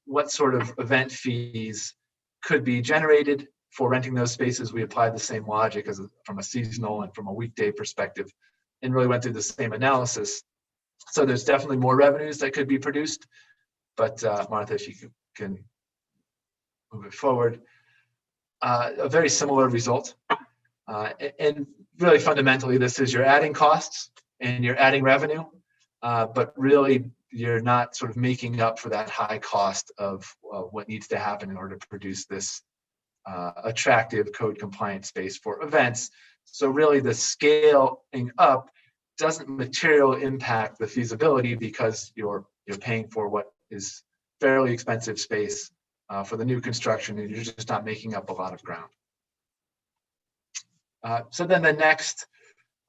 what sort of event fees could be generated for renting those spaces. We applied the same logic as from a seasonal and from a weekday perspective, and really went through the same analysis. So there's definitely more revenues that could be produced, but Martha, if you can move it forward. A very similar result. And really fundamentally, this is you're adding costs and you're adding revenue. but really you're not sort of making up for that high cost of what needs to happen in order to produce this attractive code compliant space for events. So really the scaling up doesn't materially impact the feasibility because you're paying for what is fairly expensive space for the new construction, and you're just not making up a lot of ground. So then the next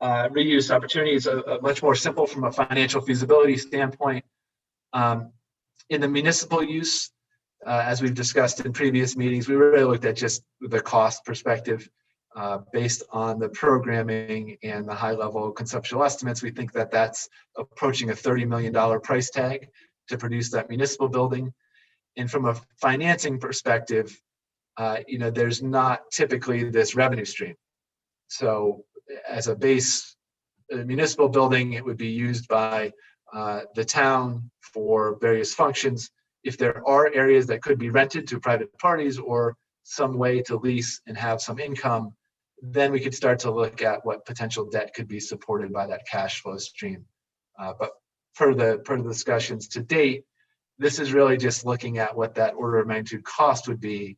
reuse opportunity is much more simple from a financial feasibility standpoint. In the municipal use, as we've discussed in previous meetings, we really looked at just the cost perspective based on the programming and the high level conceptual estimates. We think that that's approaching a $30 million price tag to produce that municipal building. And from a financing perspective, there's not typically this revenue stream. So as a base municipal building, it would be used by the town for various functions. If there are areas that could be rented to private parties or some way to lease and have some income, then we could start to look at what potential debt could be supported by that cash flow stream. But per the discussions to date, this is really just looking at what that order of magnitude cost would be.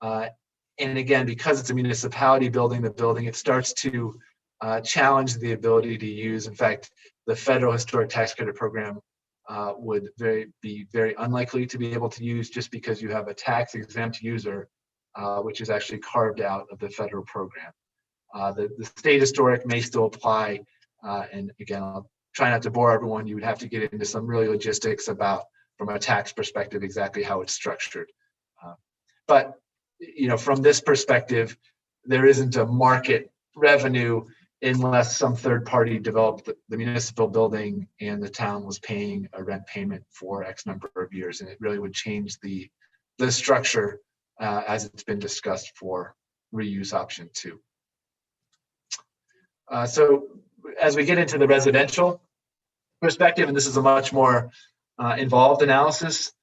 And again, because it's a municipality building, it starts to challenge the ability to use. In fact, the federal historic tax credit program would be very unlikely to be able to use just because you have a tax exempt user, which is actually carved out of the federal program. The state historic may still apply. And again, I'll try not to bore everyone. You would have to get into some really logistics about, from a tax perspective, exactly how it's structured. But from this perspective, there isn't a market revenue unless some third party developed the municipal building and the town was paying a rent payment for X number of years. And it really would change the structure as it's been discussed for reuse option 2. So as we get into the residential perspective, and this is a much more involved analysis.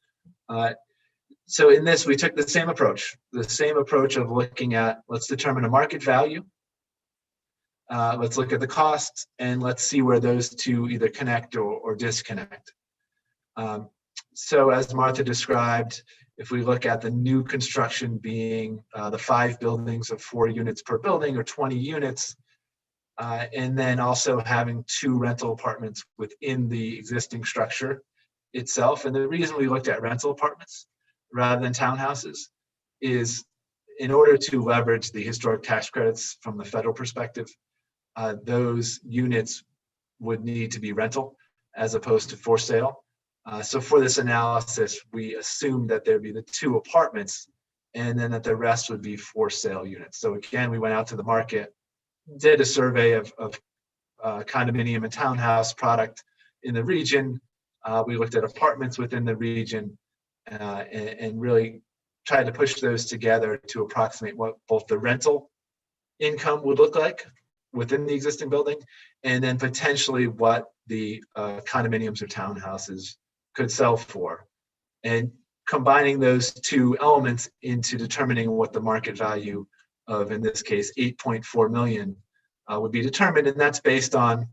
So in this, we took the same approach of looking at, let's determine a market value. Let's look at the costs, and let's see where those two either connect or disconnect. So as Martha described, if we look at the new construction being the 5 buildings of 4 units per building or 20 units, and then also having 2 rental apartments within the existing structure itself. And the reason we looked at rental apartments rather than townhouses is in order to leverage the historic tax credits from the federal perspective, those units would need to be rental as opposed to for sale. So for this analysis, we assumed that there'd be the 2 apartments and then that the rest would be for sale units. So again, we went out to the market, did a survey of condominium and townhouse product in the region. We looked at apartments within the region and really tried to push those together to approximate what both the rental income would look like within the existing building, and then potentially what the condominiums or townhouses could sell for. And combining those 2 elements into determining what the market value of, in this case, 8.4 million would be determined. And that's based on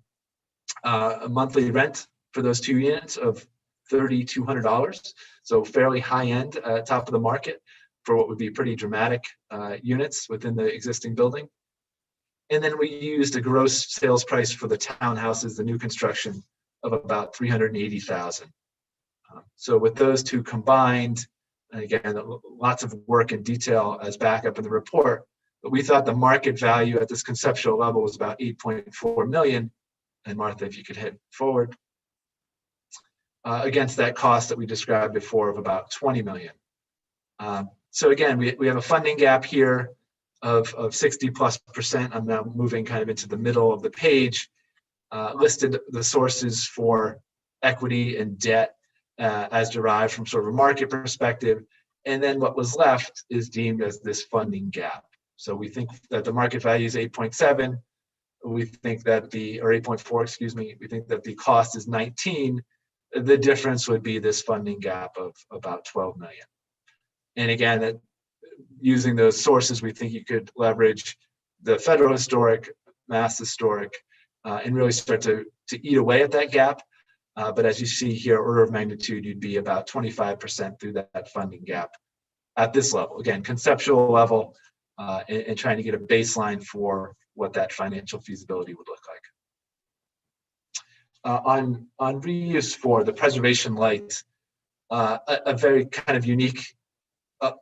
a monthly rent for those 2 units of $3,200. So fairly high end, top of the market for what would be pretty dramatic units within the existing building. And then we used a gross sales price for the townhouses, the new construction, of about $380,000. So with those 2 combined, and again, lots of work in detail as backup in the report, but we thought the market value at this conceptual level was about 8.4 million. And Martha, if you could hit forward, against that cost that we described before of about 20 million. So again, we have a funding gap here of 60+%. I'm now moving kind of into the middle of the page, listed the sources for equity and debt as derived from sort of a market perspective. And then what was left is deemed as this funding gap. So we think that the market value is 8.7. We think that or 8.4, excuse me. We think that the cost is 19. The difference would be this funding gap of about 12 million. And again, using those sources, we think you could leverage the federal historic, mass historic, and really start to eat away at that gap. But as you see here, order of magnitude, you'd be about 25% through that funding gap at this level. Again, conceptual level, and trying to get a baseline for what that financial feasibility would look like. On reuse for the preservation light, a very kind of unique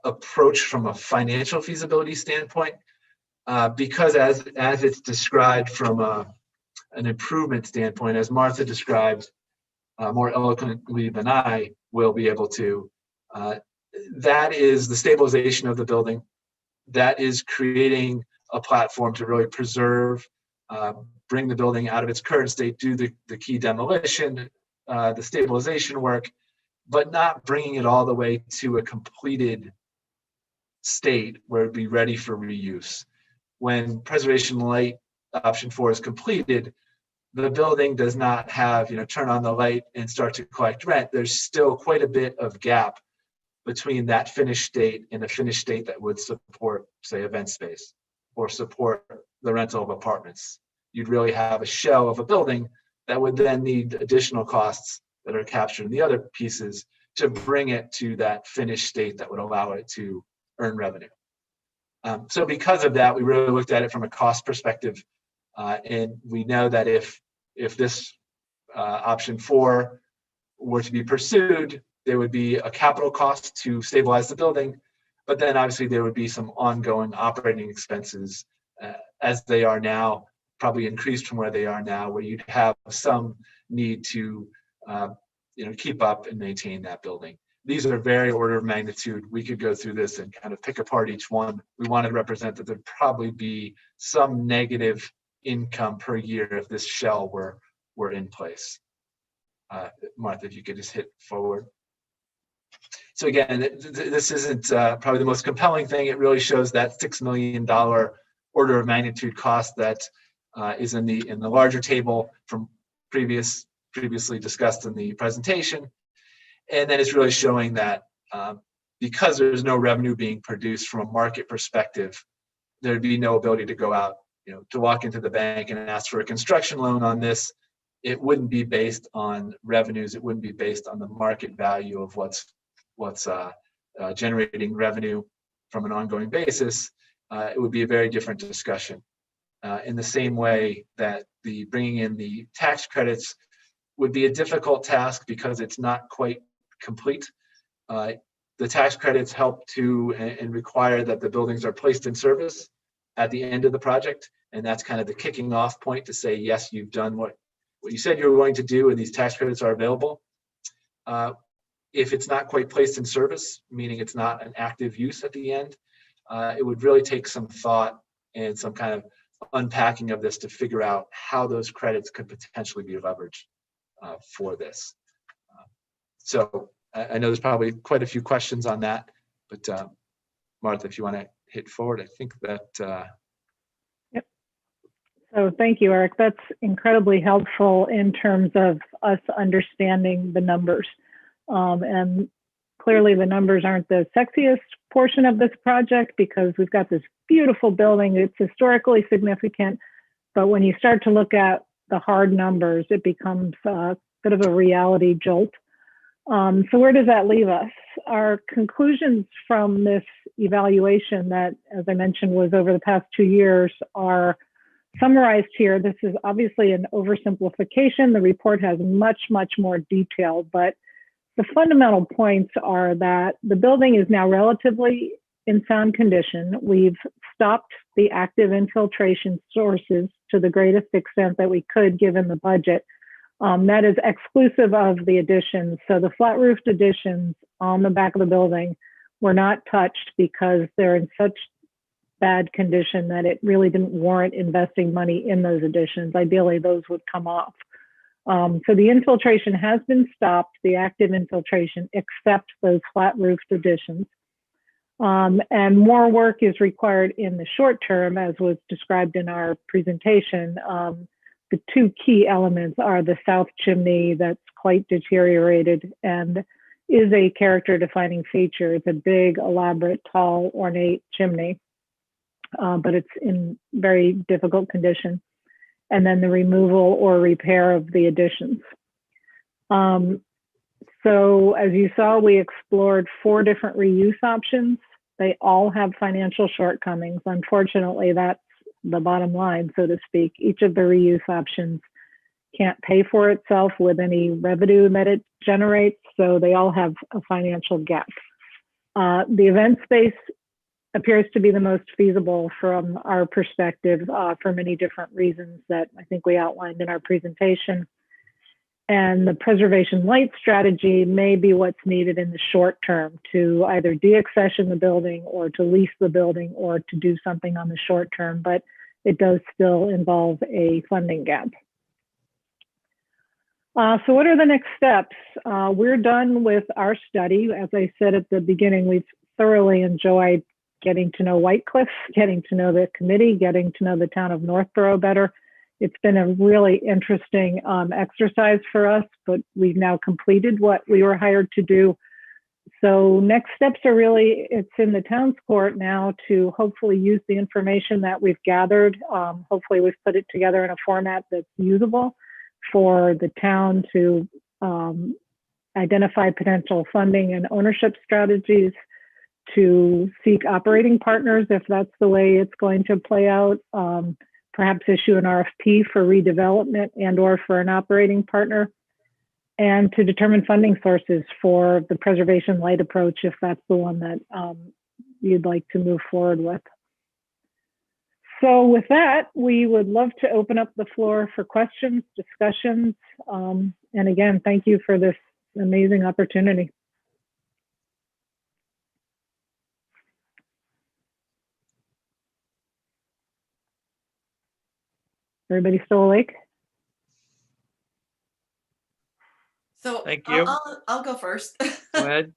approach from a financial feasibility standpoint, because as it's described from an improvement standpoint, as Martha described more eloquently than I will be able to, that is the stabilization of the building. That is creating a platform to really preserve, bring the building out of its current state, do the key demolition, the stabilization work, but not bringing it all the way to a completed state where it'd be ready for reuse. When preservation light option 4 is completed, the building does not have, turn on the light and start to collect rent. There's still quite a bit of gap between that finished state and a finished state that would support, say, event space or support the rental of apartments. You'd really have a shell of a building that would then need additional costs that are captured in the other pieces to bring it to that finished state that would allow it to earn revenue. So because of that, we really looked at it from a cost perspective, and we know that if this option 4 were to be pursued, there would be a capital cost to stabilize the building, but then obviously there would be some ongoing operating expenses as they are now, probably increased from where they are now, where you'd have some need to keep up and maintain that building. These are very order of magnitude. We could go through this and kind of pick apart each one. We wanted to represent that there'd probably be some negative income per year if this shell were in place. Martha, if you could just hit forward. So again, this isn't probably the most compelling thing. It really shows that $6 million order of magnitude cost that is in the larger table from previously discussed in the presentation. And then it's really showing that because there's no revenue being produced from a market perspective, there'd be no ability to go out, to walk into the bank and ask for a construction loan on this. It wouldn't be based on revenues. It wouldn't be based on the market value of what's generating revenue from an ongoing basis. It would be a very different discussion. In the same way that the bringing in the tax credits would be a difficult task because it's not quite complete. The tax credits help to and require that the buildings are placed in service at the end of the project, and that's kind of the kicking off point to say, yes, you've done what you said you were going to do, and these tax credits are available. If it's not quite placed in service, meaning it's not an active use at the end, it would really take some thought and some kind of unpacking of this to figure out how those credits could potentially be leveraged for this. So I know there's probably quite a few questions on that, but Martha, if you want to hit forward, I think that. Yep. So thank you, Eric. That's incredibly helpful in terms of us understanding the numbers. And clearly the numbers aren't the sexiest portion of this project because we've got this beautiful building. It's historically significant, but when you start to look at the hard numbers, it becomes a bit of a reality jolt. So where does that leave us? Our conclusions from this evaluation that, as I mentioned, was over the past 2 years are summarized here. This is obviously an oversimplification. The report has much, much more detail, but the fundamental points are that the building is now relatively in sound condition. We've stopped the active infiltration sources to the greatest extent that we could given the budget. That is exclusive of the additions. So the flat roofed additions on the back of the building were not touched because they're in such bad condition that it really didn't warrant investing money in those additions. Ideally, those would come off. So the infiltration has been stopped, the active infiltration, except those flat roofed additions. And more work is required in the short term, as was described in our presentation. The two key elements are the south chimney that's quite deteriorated and is a character defining feature. It's a big, elaborate, tall, ornate chimney, but it's in very difficult condition. And then the removal or repair of the additions. So as you saw, we explored 4 different reuse options. They all have financial shortcomings. Unfortunately, that's the bottom line, so to speak. Each of the reuse options can't pay for itself with any revenue that it generates, so they all have a financial gap. The event space appears to be the most feasible from our perspective for many different reasons that I think we outlined in our presentation. And the preservation light strategy may be what's needed in the short term to either deaccession the building or to lease the building or to do something on the short term, but it does still involve a funding gap. So what are the next steps? We're done with our study. As I said at the beginning, we've thoroughly enjoyed getting to know White Cliffs, getting to know the committee, getting to know the town of Northborough better. It's been a really interesting exercise for us, but we've now completed what we were hired to do. So next steps are really, it's in the town's court now to hopefully use the information that we've gathered. Hopefully we've put it together in a format that's usable for the town to identify potential funding and ownership strategies, to seek operating partners if that's the way it's going to play out, perhaps issue an RFP for redevelopment and or for an operating partner, and to determine funding sources for the preservation light approach if that's the one that you'd like to move forward with. So with that, we would love to open up the floor for questions, discussions, and again, thank you for this amazing opportunity. Everybody still awake? So Thank you. I'll go first. Go ahead.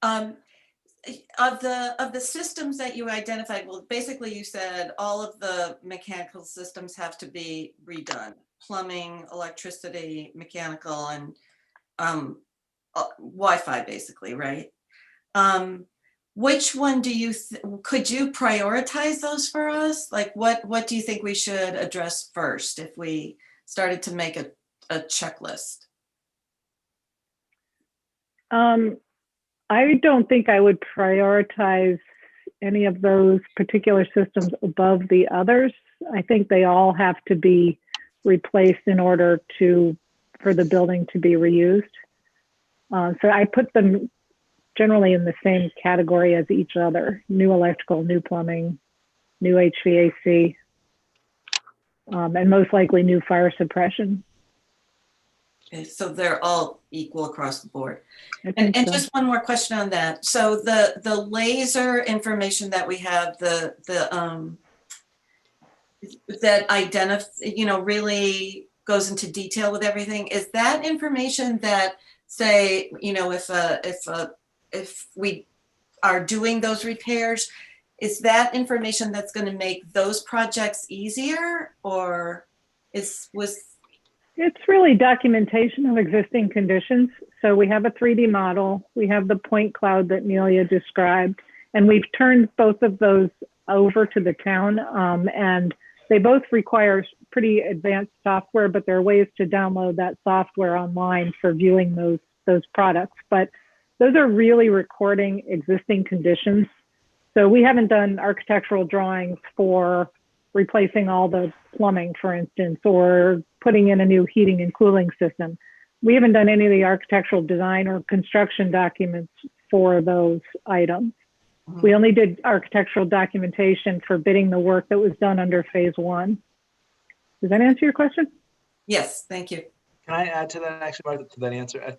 Of the systems that you identified, well, basically you said all of the mechanical systems have to be redone: plumbing, electricity, mechanical, and Wi-Fi, basically, right? Which one do you could you prioritize those for us? Like, what do you think we should address first if we started to make a checklist? I don't think I would prioritize any of those particular systems above the others. I think they all have to be replaced in order for the building to be reused. So I put them generally in the same category as each other: new electrical, new plumbing, new HVAC, and most likely new fire suppression. Okay, so they're all equal across the board. And so. Just one more question on that. So the laser information that we have, that really goes into detail with everything, is that information that, say, if we are doing those repairs, is that information that's going to make those projects easier, or It's really documentation of existing conditions. So we have a 3D model, we have the point cloud that Nelia described, and we've turned both of those over to the town, and they both require pretty advanced software, but there are ways to download that software online for viewing those products. But those are really recording existing conditions. So we haven't done architectural drawings for replacing all the plumbing, for instance, or putting in a new heating and cooling system. We haven't done any of the architectural design or construction documents for those items. Mm-hmm. We only did architectural documentation for bidding the work that was done under phase 1. Does that answer your question? Yes, thank you. Can I add to that, actually, Martha, to that answer?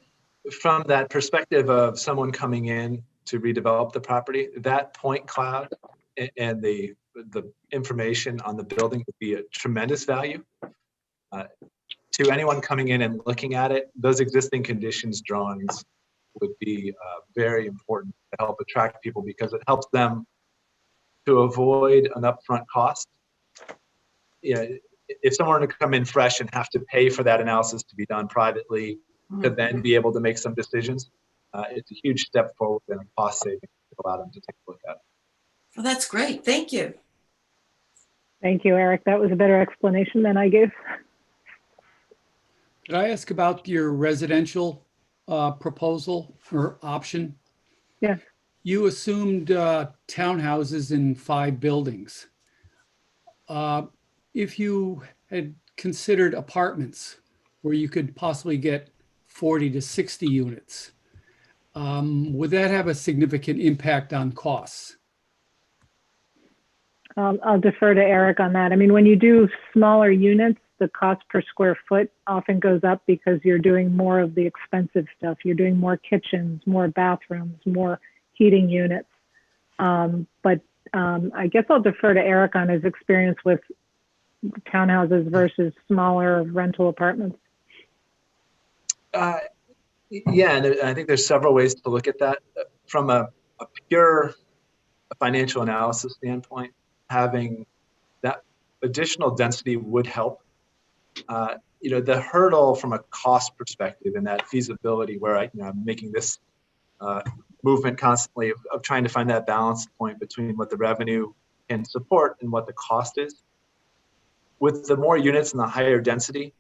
From that perspective of someone coming in to redevelop the property, that point cloud and the information on the building would be a tremendous value. To anyone coming in and looking at it, those existing conditions drawings would be very important to help attract people, because it helps them to avoid an upfront cost. Yeah, if someone were to come in fresh and have to pay for that analysis to be done privately, to then be able to make some decisions, it's a huge step forward and a cost saving to allow them to take a look at it. Well, that's great. Thank you. Thank you, Eric. That was a better explanation than I gave. Could I ask about your residential proposal or option? Yes. You assumed townhouses in 5 buildings. If you had considered apartments where you could possibly get 40 to 60 units, would that have a significant impact on costs? I'll defer to Eric on that. I mean, when you do smaller units, the cost per square foot often goes up because you're doing more of the expensive stuff. You're doing more kitchens, more bathrooms, more heating units. But I guess I'll defer to Eric on his experience with townhouses versus smaller rental apartments. Yeah, and I think there's several ways to look at that. From a pure financial analysis standpoint, having that additional density would help. The hurdle from a cost perspective and that feasibility where I'm making this movement constantly of trying to find that balance point between what the revenue can support and what the cost is. With the more units and the higher density,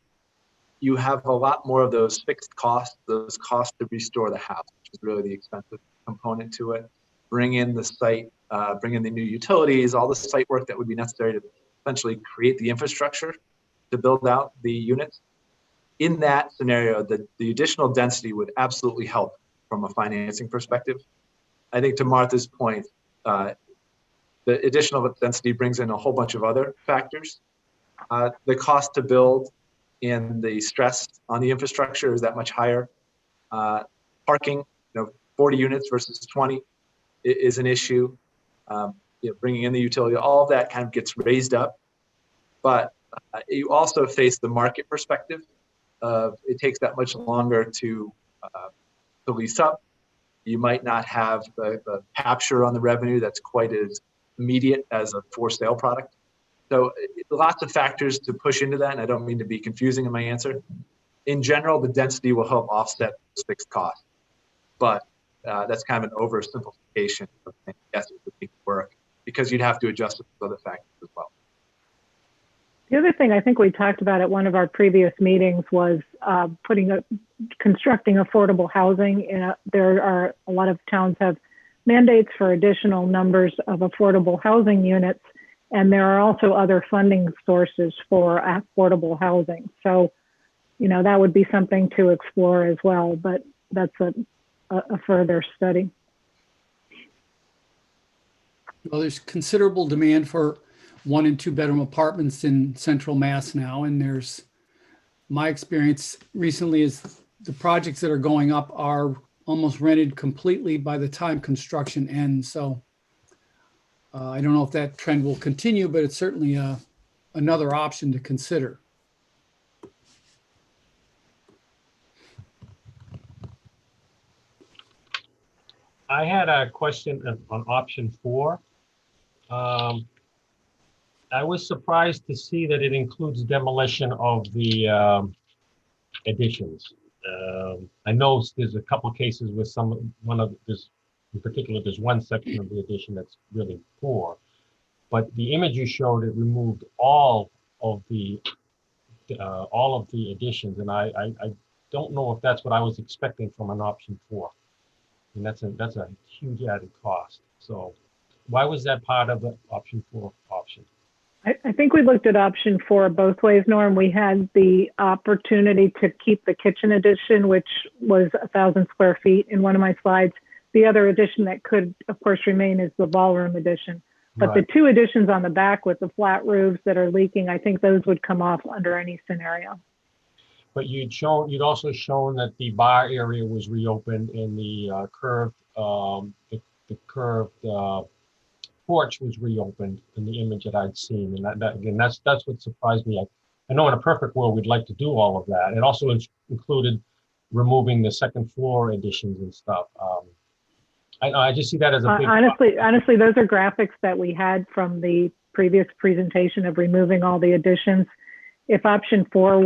you have a lot more of those fixed costs, those costs to restore the house, which is really the expensive component to it. Bring in the site, bring in the new utilities, all the site work that would be necessary to essentially create the infrastructure to build out the units. In that scenario, the additional density would absolutely help from a financing perspective. I think to Martha's point, the additional density brings in a whole bunch of other factors. The cost to build and the stress on the infrastructure is that much higher. Parking, 40 units versus 20 is an issue. Bringing in the utility, all of that kind of gets raised up. But you also face the market perspective of it takes that much longer to lease up. You might not have the capture on the revenue that's quite as immediate as a for sale product. So lots of factors to push into that, and I don't mean to be confusing in my answer. In general, the density will help offset those fixed costs, but that's kind of an oversimplification of saying, yes, it would work because you'd have to adjust it to other factors as well. The other thing I think we talked about at one of our previous meetings was constructing affordable housing. There are a lot of towns have mandates for additional numbers of affordable housing units, and there are also other funding sources for affordable housing. So, that would be something to explore as well, but that's a further study. Well, there's considerable demand for 1 and 2 bedroom apartments in central Mass now. And my experience recently is the projects that are going up are almost rented completely by the time construction ends. So I don't know if that trend will continue, but it's certainly another option to consider. I had a question on option 4. I was surprised to see that it includes demolition of the additions. I know there's a couple of cases with in particular, there's one section of the addition that's really poor, but the image you showed, it removed all of the additions, and I don't know if that's what I was expecting from an option 4. And that's a huge added cost. So why was that part of the option 4 option? I think we looked at option 4 both ways, Norm. We had the opportunity to keep the kitchen addition, which was 1,000 square feet in one of my slides. The other addition that could, of course, remain is the ballroom addition. But Right. the 2 additions on the back with the flat roofs that are leaking, I think those would come off under any scenario. But you'd also shown that the bar area was reopened and the curved porch was reopened in the image that I'd seen. And that again, that's what surprised me. I know in a perfect world we'd like to do all of that. It also included removing the second floor additions and stuff. I just see that as a big honestly, those are graphics that we had from the previous presentation of removing all the additions. If option 4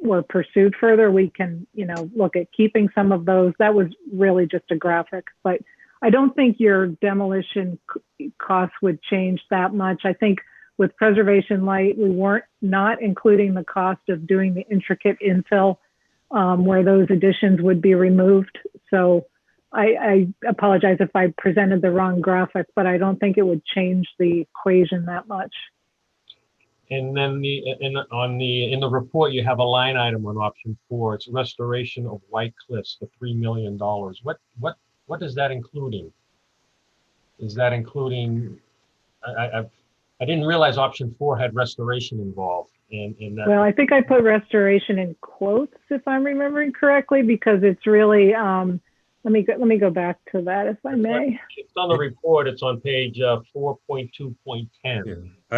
were pursued further, we can, look at keeping some of those. That was really just a graphic, but I don't think your demolition costs would change that much. I think with Preservation Light, we weren't not including the cost of doing the intricate infill where those additions would be removed. So I apologize if I presented the wrong graphic, but I don't think it would change the equation that much. And then in the report, you have a line item on option 4. It's restoration of White Cliffs for $3 million. What is that including? Is that including? I didn't realize option 4 had restoration involved in that. Well, I think I put restoration in quotes if I'm remembering correctly, because it's really let me go back to that if I may. It's on the report. It's on page 4.2.10. Yeah.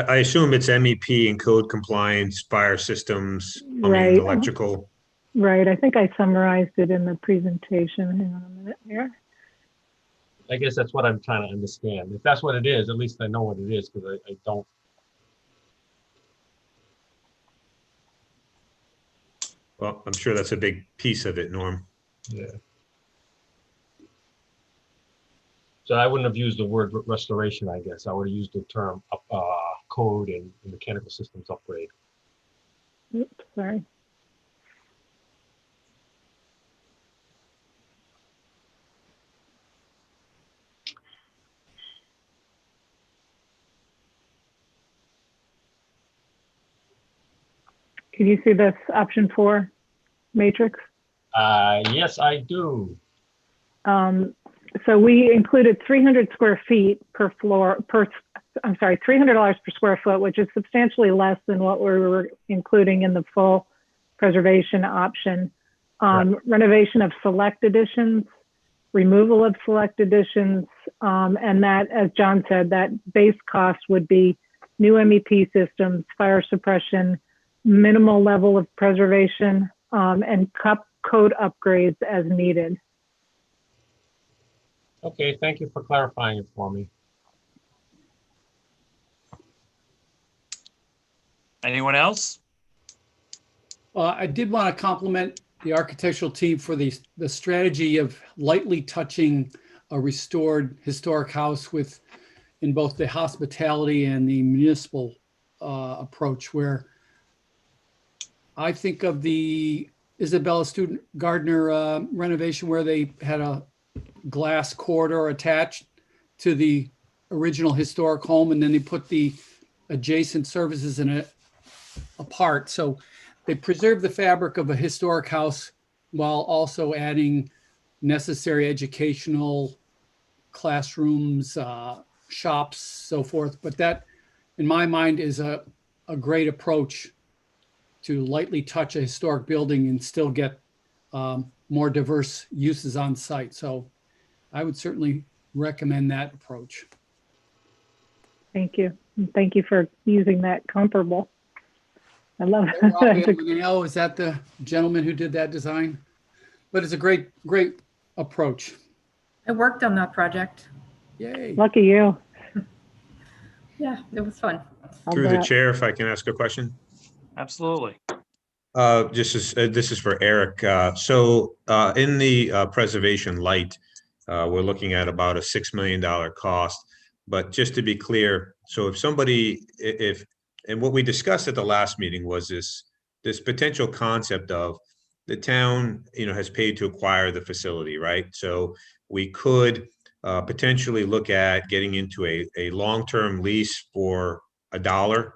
I assume it's MEP and code compliance, fire systems, plumbing, Right. electrical. Right. I think I summarized it in the presentation. Hang on a minute here. I guess that's what I'm trying to understand. If that's what it is, at least I know what it is, because I don't. Well, I'm sure that's a big piece of it, Norm. Yeah. So I wouldn't have used the word restoration, I guess. I would have used the term code and mechanical systems upgrade. Oops, sorry. Can you see this option 4 matrix? Yes, I do. So we included 300 square feet per floor, $300 per square foot, which is substantially less than what we were including in the full preservation option. Right. Renovation of select additions, removal of select additions, and that, as John said, that base cost would be new MEP systems, fire suppression, minimal level of preservation, and code upgrades as needed. Okay, thank you for clarifying it for me. Anyone else? I did want to compliment the architectural team for the strategy of lightly touching a restored historic house in both the hospitality and the municipal approach, where I think of the Isabella Student Gardner renovation, where they had a glass corridor attached to the original historic home, and then they put the adjacent services in it apart. So they preserved the fabric of a historic house while also adding necessary educational classrooms, shops, so forth. But that, in my mind, is a great approach to lightly touch a historic building and still get more diverse uses on site. So I would certainly recommend that approach. Thank you. And thank you for using that comparable. I love it. Is that the gentleman who did that design? But it's a great approach. I worked on that project. Yay. Lucky you. Yeah, it was fun. Through the chair, if I can ask a question. Absolutely. This is for Eric. In the preservation light, we're looking at about a $6 million cost. But just to be clear, so and what we discussed at the last meeting was this potential concept of the town, has paid to acquire the facility, right? So we could potentially look at getting into a long-term lease for $1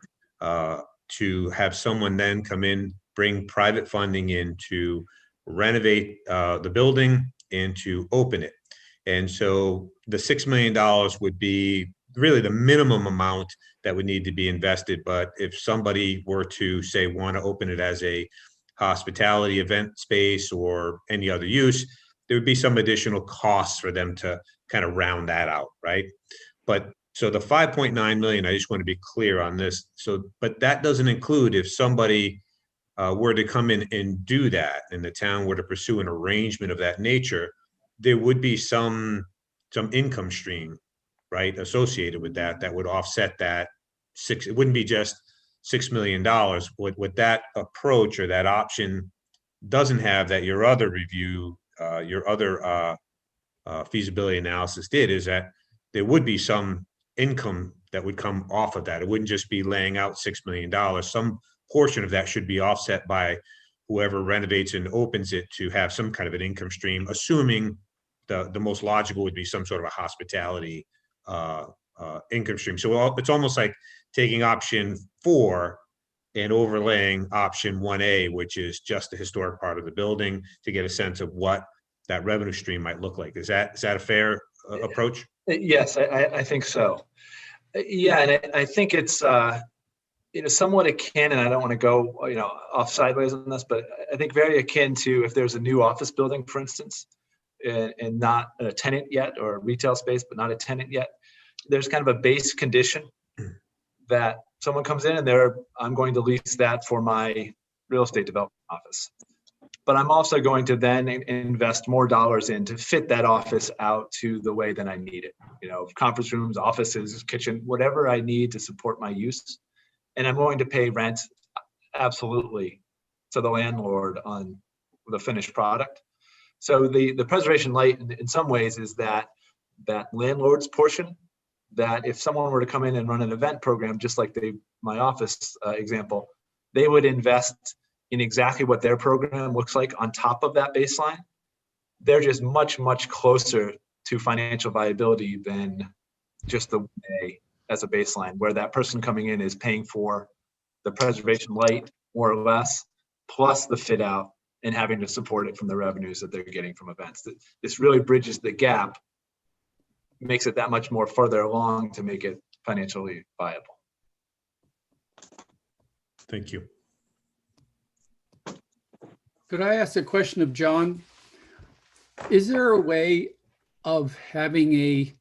to have someone then come in, bring private funding in to renovate the building and to open it. And so the $6 million would be really the minimum amount that would need to be invested. But if somebody were to say want to open it as a hospitality event space or any other use, there would be some additional costs for them to kind of round that out, right? But so the 5.9 million, I just want to be clear on this. So, but that doesn't include if somebody were to come in and do that, and the town were to pursue an arrangement of that nature, there would be some income stream, right, associated with that would offset that it wouldn't be just $6 million. What that approach or that option doesn't have that your other review, your other feasibility analysis did, is that there would be some income that would come off of that. It wouldn't just be laying out $6 million. Some portion of that should be offset by whoever renovates and opens it to have some kind of an income stream, assuming the most logical would be some sort of a hospitality income stream. So it's almost like taking option 4 and overlaying option 1A, which is just the historic part of the building, to get a sense of what that revenue stream might look like. Is that a fair approach? Yes, I think so. Yeah, and I think it's somewhat akin, and I don't want to go off sideways on this, but I think very akin to if there's a new office building, for instance, and not a tenant yet, or a retail space but not a tenant yet. There's kind of a base condition that someone comes in and I'm going to lease that for my real estate development office. But I'm also going to then invest more dollars in to fit that office out to the way that I need it. Conference rooms, offices, kitchen, whatever I need to support my use. And I'm going to pay rent absolutely to the landlord on the finished product. So the preservation light in some ways is that landlord's portion, that if someone were to come in and run an event program, just like my office example, they would invest in exactly what their program looks like on top of that baseline. They're just much, much closer to financial viability than just the way as a baseline, where that person coming in is paying for the preservation light, more or less, plus the fit out and having to support it from the revenues that they're getting from events. This really bridges the gap, makes it that much more further along to make it financially viable. Thank you. Could I ask a question of John? Is there a way of having a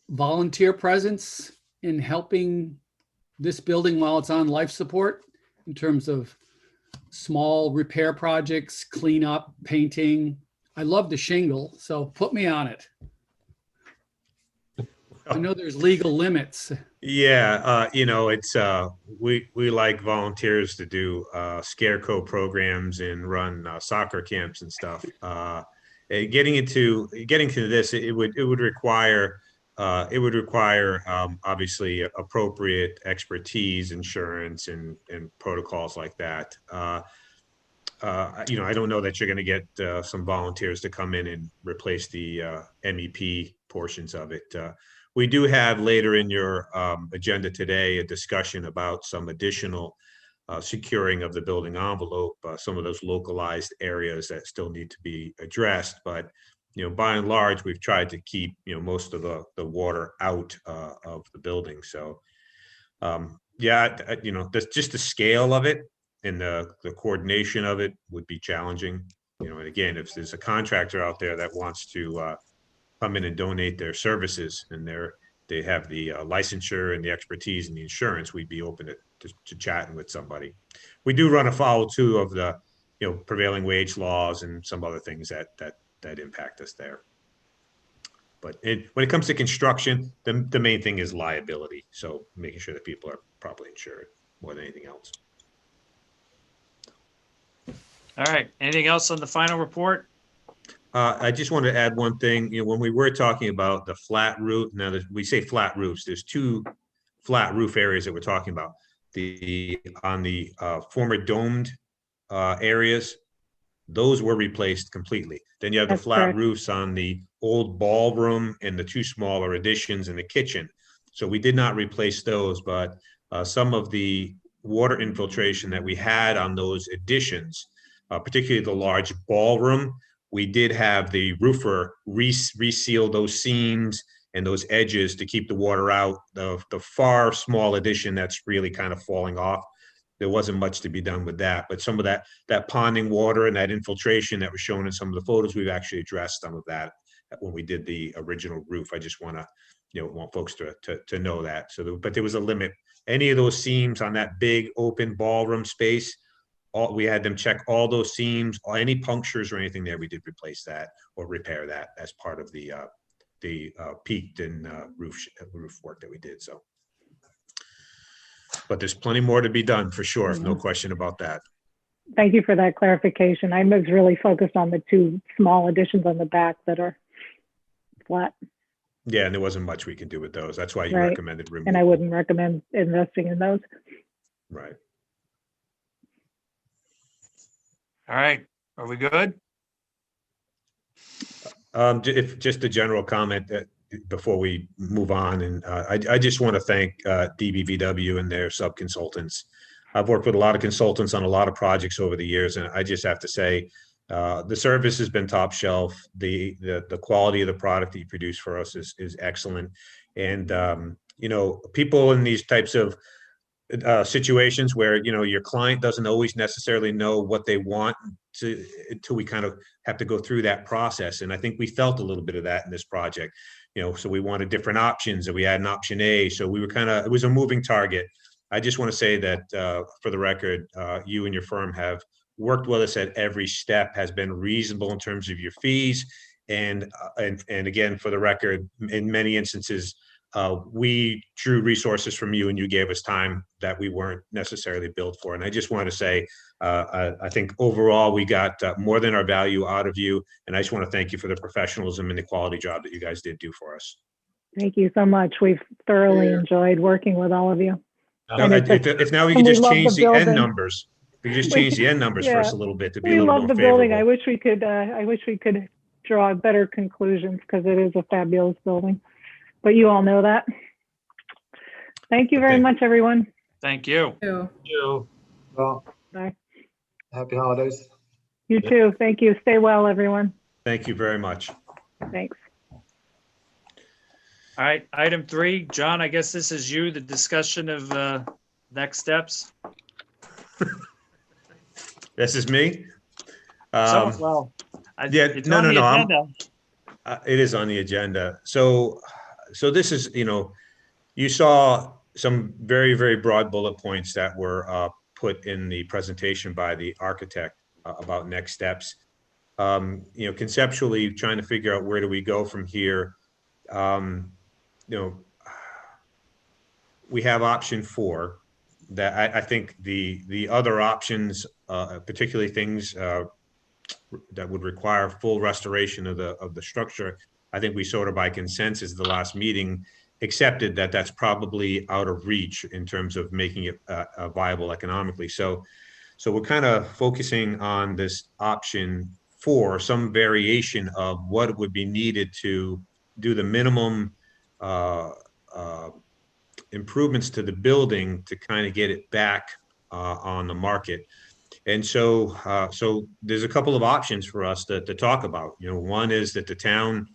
volunteer presence in helping this building while it's on life support, in terms of small repair projects, cleanup, painting? I love the shingle, so put me on it. I know there's legal limits. Yeah, it's we like volunteers to do scarecrow programs and run soccer camps and stuff. Getting to this, it would require obviously appropriate expertise, insurance, and protocols like that. I don't know that you're going to get some volunteers to come in and replace the MEP portions of it. We do have later in your agenda today a discussion about some additional securing of the building envelope, some of those localized areas that still need to be addressed. But by and large, we've tried to keep most of the water out of the building. So that's just the scale of it and the coordination of it would be challenging. And again, if there's a contractor out there that wants to come in and donate their services and they have the licensure and the expertise and the insurance, we'd be open to chatting with somebody. We do run afoul too of the prevailing wage laws and some other things that impact us there. But when it comes to construction, the main thing is liability. So making sure that people are properly insured more than anything else. All right. Anything else on the final report? I just wanted to add one thing. When we were talking about the flat roof, now we say flat roofs, there's 2 flat roof areas that we're talking about. On the former domed areas, those were replaced completely. Then you have the flat roofs on the old ballroom and the 2 smaller additions in the kitchen. So we did not replace those, but some of the water infiltration that we had on those additions, particularly the large ballroom, we did have the roofer reseal those seams and those edges to keep the water out. The far small addition that's really kind of falling off, there wasn't much to be done with that. But some of that ponding water and that infiltration that was shown in some of the photos, we've actually addressed some of that when we did the original roof. I just want folks to know that. But there was a limit. Any of those seams on that big open ballroom space, we had them check all those seams, any punctures or anything there. We did replace that or repair that as part of the peaked and roof work that we did. So, but there's plenty more to be done for sure. No question about that. Thank you for that clarification. I was really focused on the 2 small additions on the back that are flat. Yeah, and there wasn't much we could do with those. That's why you recommended removal. And I wouldn't recommend investing in those. Right. All right, are we good? If just a general comment that before we move on, and I just want to thank DBVW and their sub-consultants. I've worked with a lot of consultants on a lot of projects over the years, and I just have to say the service has been top shelf. The quality of the product that you produce for us is excellent, and you know, people in these types of situations where, you know, your client doesn't always necessarily know what they want until we kind of have to go through that process. And I think we felt a little bit of that in this project, you know, so we wanted different options and we had an option A. So we were it was a moving target. I just want to say that for the record, you and your firm have worked with us at every step, has been reasonable in terms of your fees. And again, for the record, in many instances, we drew resources from you and you gave us time that we weren't necessarily billed for. And I just want to say, I think overall we got more than our value out of you. And I just want to thank you for the professionalism and the quality job that you guys did do for us. Thank you so much. We've thoroughly enjoyed working with all of you. If now we could just change the end numbers. We could just change the end numbers for us a little bit to be a little more favorable. We love the building. I wish we could draw better conclusions because it is a fabulous building. But you all know that. Thank you very much, everyone. Thank you. Too. You. Well, Bye. happy holidays. You too. Thank you. Stay well, everyone. Thank you very much. Thanks. All right, item 3, John, I guess this is you, the discussion of next steps. This is me. No. It is on the agenda. So this is, you know, you saw some very, very broad bullet points that were put in the presentation by the architect about next steps. You know, conceptually trying to figure out where do we go from here. You know, we have option 4 that I think the other options, particularly things that would require full restoration of the structure, I think we sort of by consensus the last meeting accepted that that's probably out of reach in terms of making it viable economically. So we're kind of focusing on this option 4, some variation of what would be needed to do the minimum improvements to the building to kind of get it back on the market. And so there's a couple of options for us to talk about. You know, one is that the town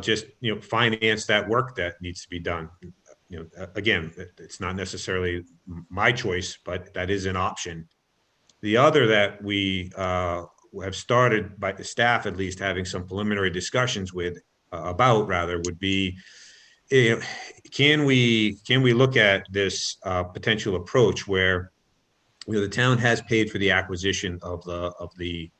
just, you know, finance that work that needs to be done. You know, again, it's not necessarily my choice, but that is an option. The other that we have started, by the staff at least, having some preliminary discussions with would be, you know, can we look at this potential approach where, you know, the town has paid for the acquisition of the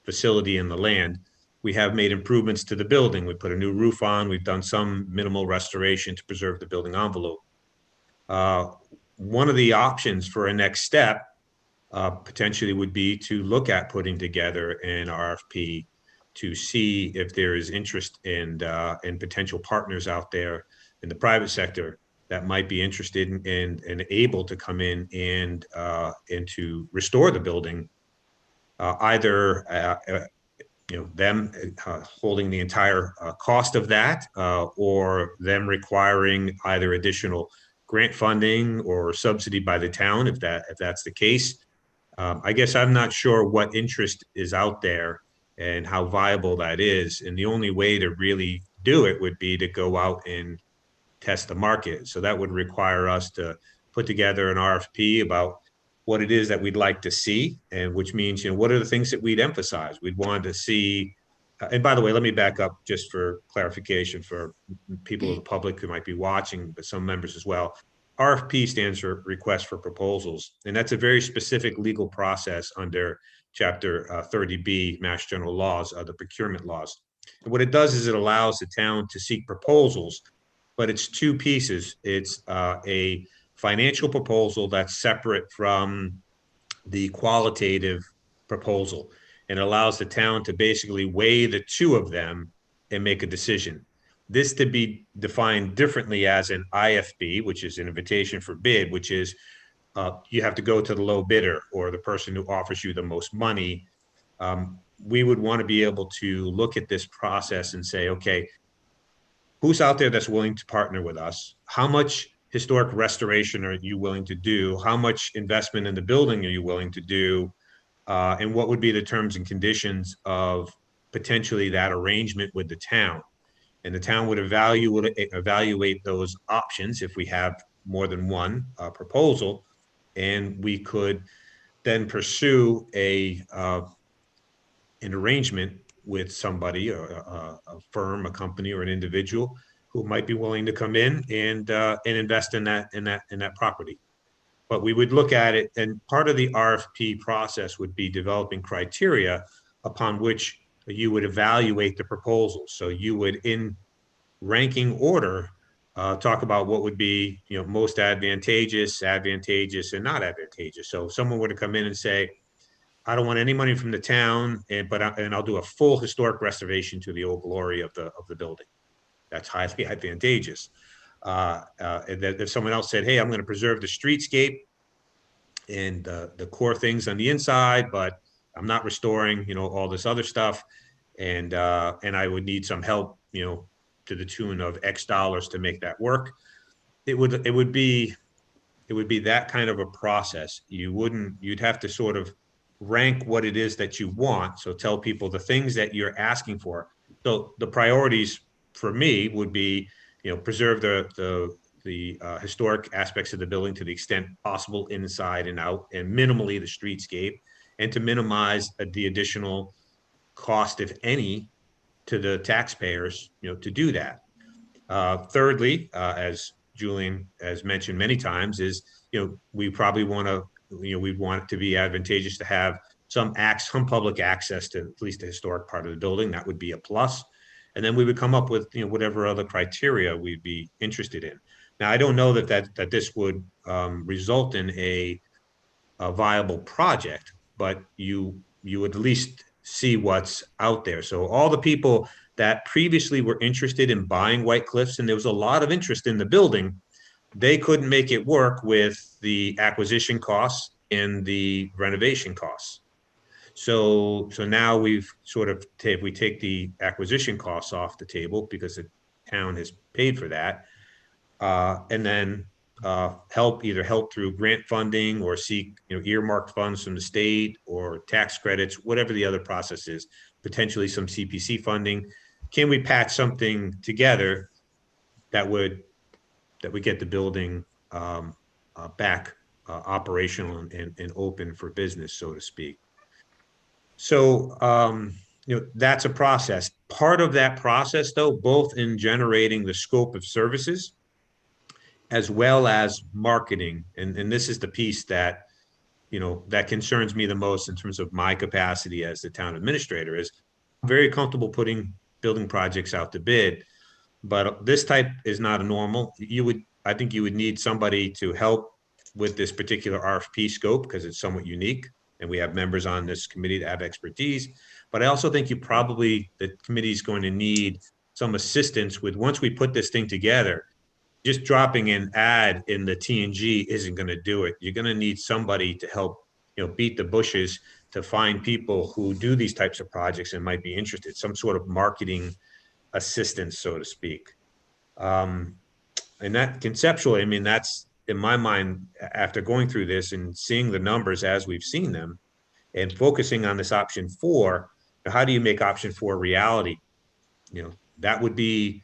facility and the land. We have made improvements to the building. We put a new roof on. We've done some minimal restoration to preserve the building envelope. One of the options for a next step potentially would be to look at putting together an RFP to see if there is interest in potential partners out there in the private sector that might be interested in and able to come in and to restore the building, either you know, them holding the entire cost of that, or them requiring either additional grant funding or subsidy by the town, if that's the case. I guess I'm not sure what interest is out there and how viable that is. And the only way to really do it would be to go out and test the market. So that would require us to put together an RFP about what it is that we'd like to see, and which means, you know, what are the things that we'd emphasize? We'd want to see, and by the way, let me back up just for clarification for people of the public who might be watching, but some members as well. RFP stands for Request for Proposals, and that's a very specific legal process under Chapter 30B, Mass General Laws, the procurement laws. And what it does is it allows the town to seek proposals, but it's 2 pieces. It's a financial proposal that's separate from the qualitative proposal, and it allows the town to basically weigh the 2 of them and make a decision. This to be defined differently as an IFB, which is an invitation for bid, which is you have to go to the low bidder or the person who offers you the most money we would want to be able to look at this process and say, okay, who's out there that's willing to partner with us? How much historic restoration are you willing to do? How much investment in the building are you willing to do? And what would be the terms and conditions of potentially that arrangement with the town? And the town would evaluate those options if we have more than one proposal, and we could then pursue an arrangement with somebody, a firm, a company, or an individual who might be willing to come in and invest in that property. But we would look at it, and part of the RFP process would be developing criteria upon which you would evaluate the proposals. So you would, in ranking order, talk about what would be, most advantageous, and not advantageous. So if someone were to come in and say, I don't want any money from the town, but I'll do a full historic restoration to the old glory of the building. That's highly advantageous. And if someone else said, hey, I'm going to preserve the streetscape and the core things on the inside, but I'm not restoring, all this other stuff, and I would need some help, to the tune of X dollars to make that work. It would be that kind of a process. You'd have to sort of rank what it is that you want. So tell people the things that you're asking for. So the priorities for me would be, preserve the historic aspects of the building to the extent possible, inside and out, and minimally the streetscape, and to minimize the additional cost, if any, to the taxpayers, to do that. Thirdly, as Julian has mentioned many times, is, we probably want to, we'd want it to be advantageous to have some public access to at least the historic part of the building. That would be a plus. And then we would come up with, whatever other criteria we'd be interested in. Now, I don't know that this would result in a viable project, but you would at least see what's out there. So all the people that previously were interested in buying White Cliffs, and there was a lot of interest in the building, they couldn't make it work with the acquisition costs and the renovation costs. So now we've sort of, we take the acquisition costs off the table because the town has paid for that, and then either help through grant funding or seek, earmarked funds from the state or tax credits, whatever the other process is, potentially some CPC funding. Can we patch something together that would get the building back operational and open for business, so to speak? So, that's a process. Part of that process, though, both in generating the scope of services as well as marketing, and this is the piece that, that concerns me the most in terms of my capacity as the town administrator, is I'm very comfortable putting building projects out to bid, but this type is not a normal. I think you would need somebody to help with this particular RFP scope because it's somewhat unique, and we have members on this committee that have expertise. But I also think the committee is going to need some assistance with, once we put this thing together, just dropping an ad in the TNG isn't going to do it. You're going to need somebody to help, beat the bushes to find people who do these types of projects and might be interested, some sort of marketing assistance, so to speak. And that conceptually, that's, in my mind, after going through this and seeing the numbers as we've seen them and focusing on this option 4, how do you make option 4 reality? That would be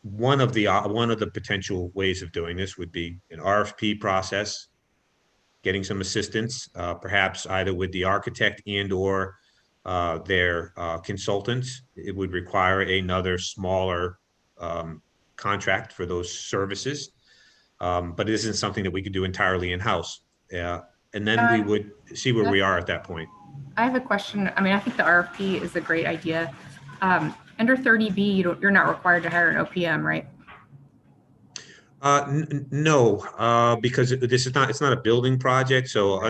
one of the potential ways of doing this would be an RFP process, getting some assistance, perhaps either with the architect and or their consultants. It would require another smaller contract for those services, but it isn't something that we could do entirely in-house. And then we would see where we are at that point. I have a question. I think the RFP is a great idea. Under 30B, you're not required to hire an OPM, right? No, because it's not a building project. So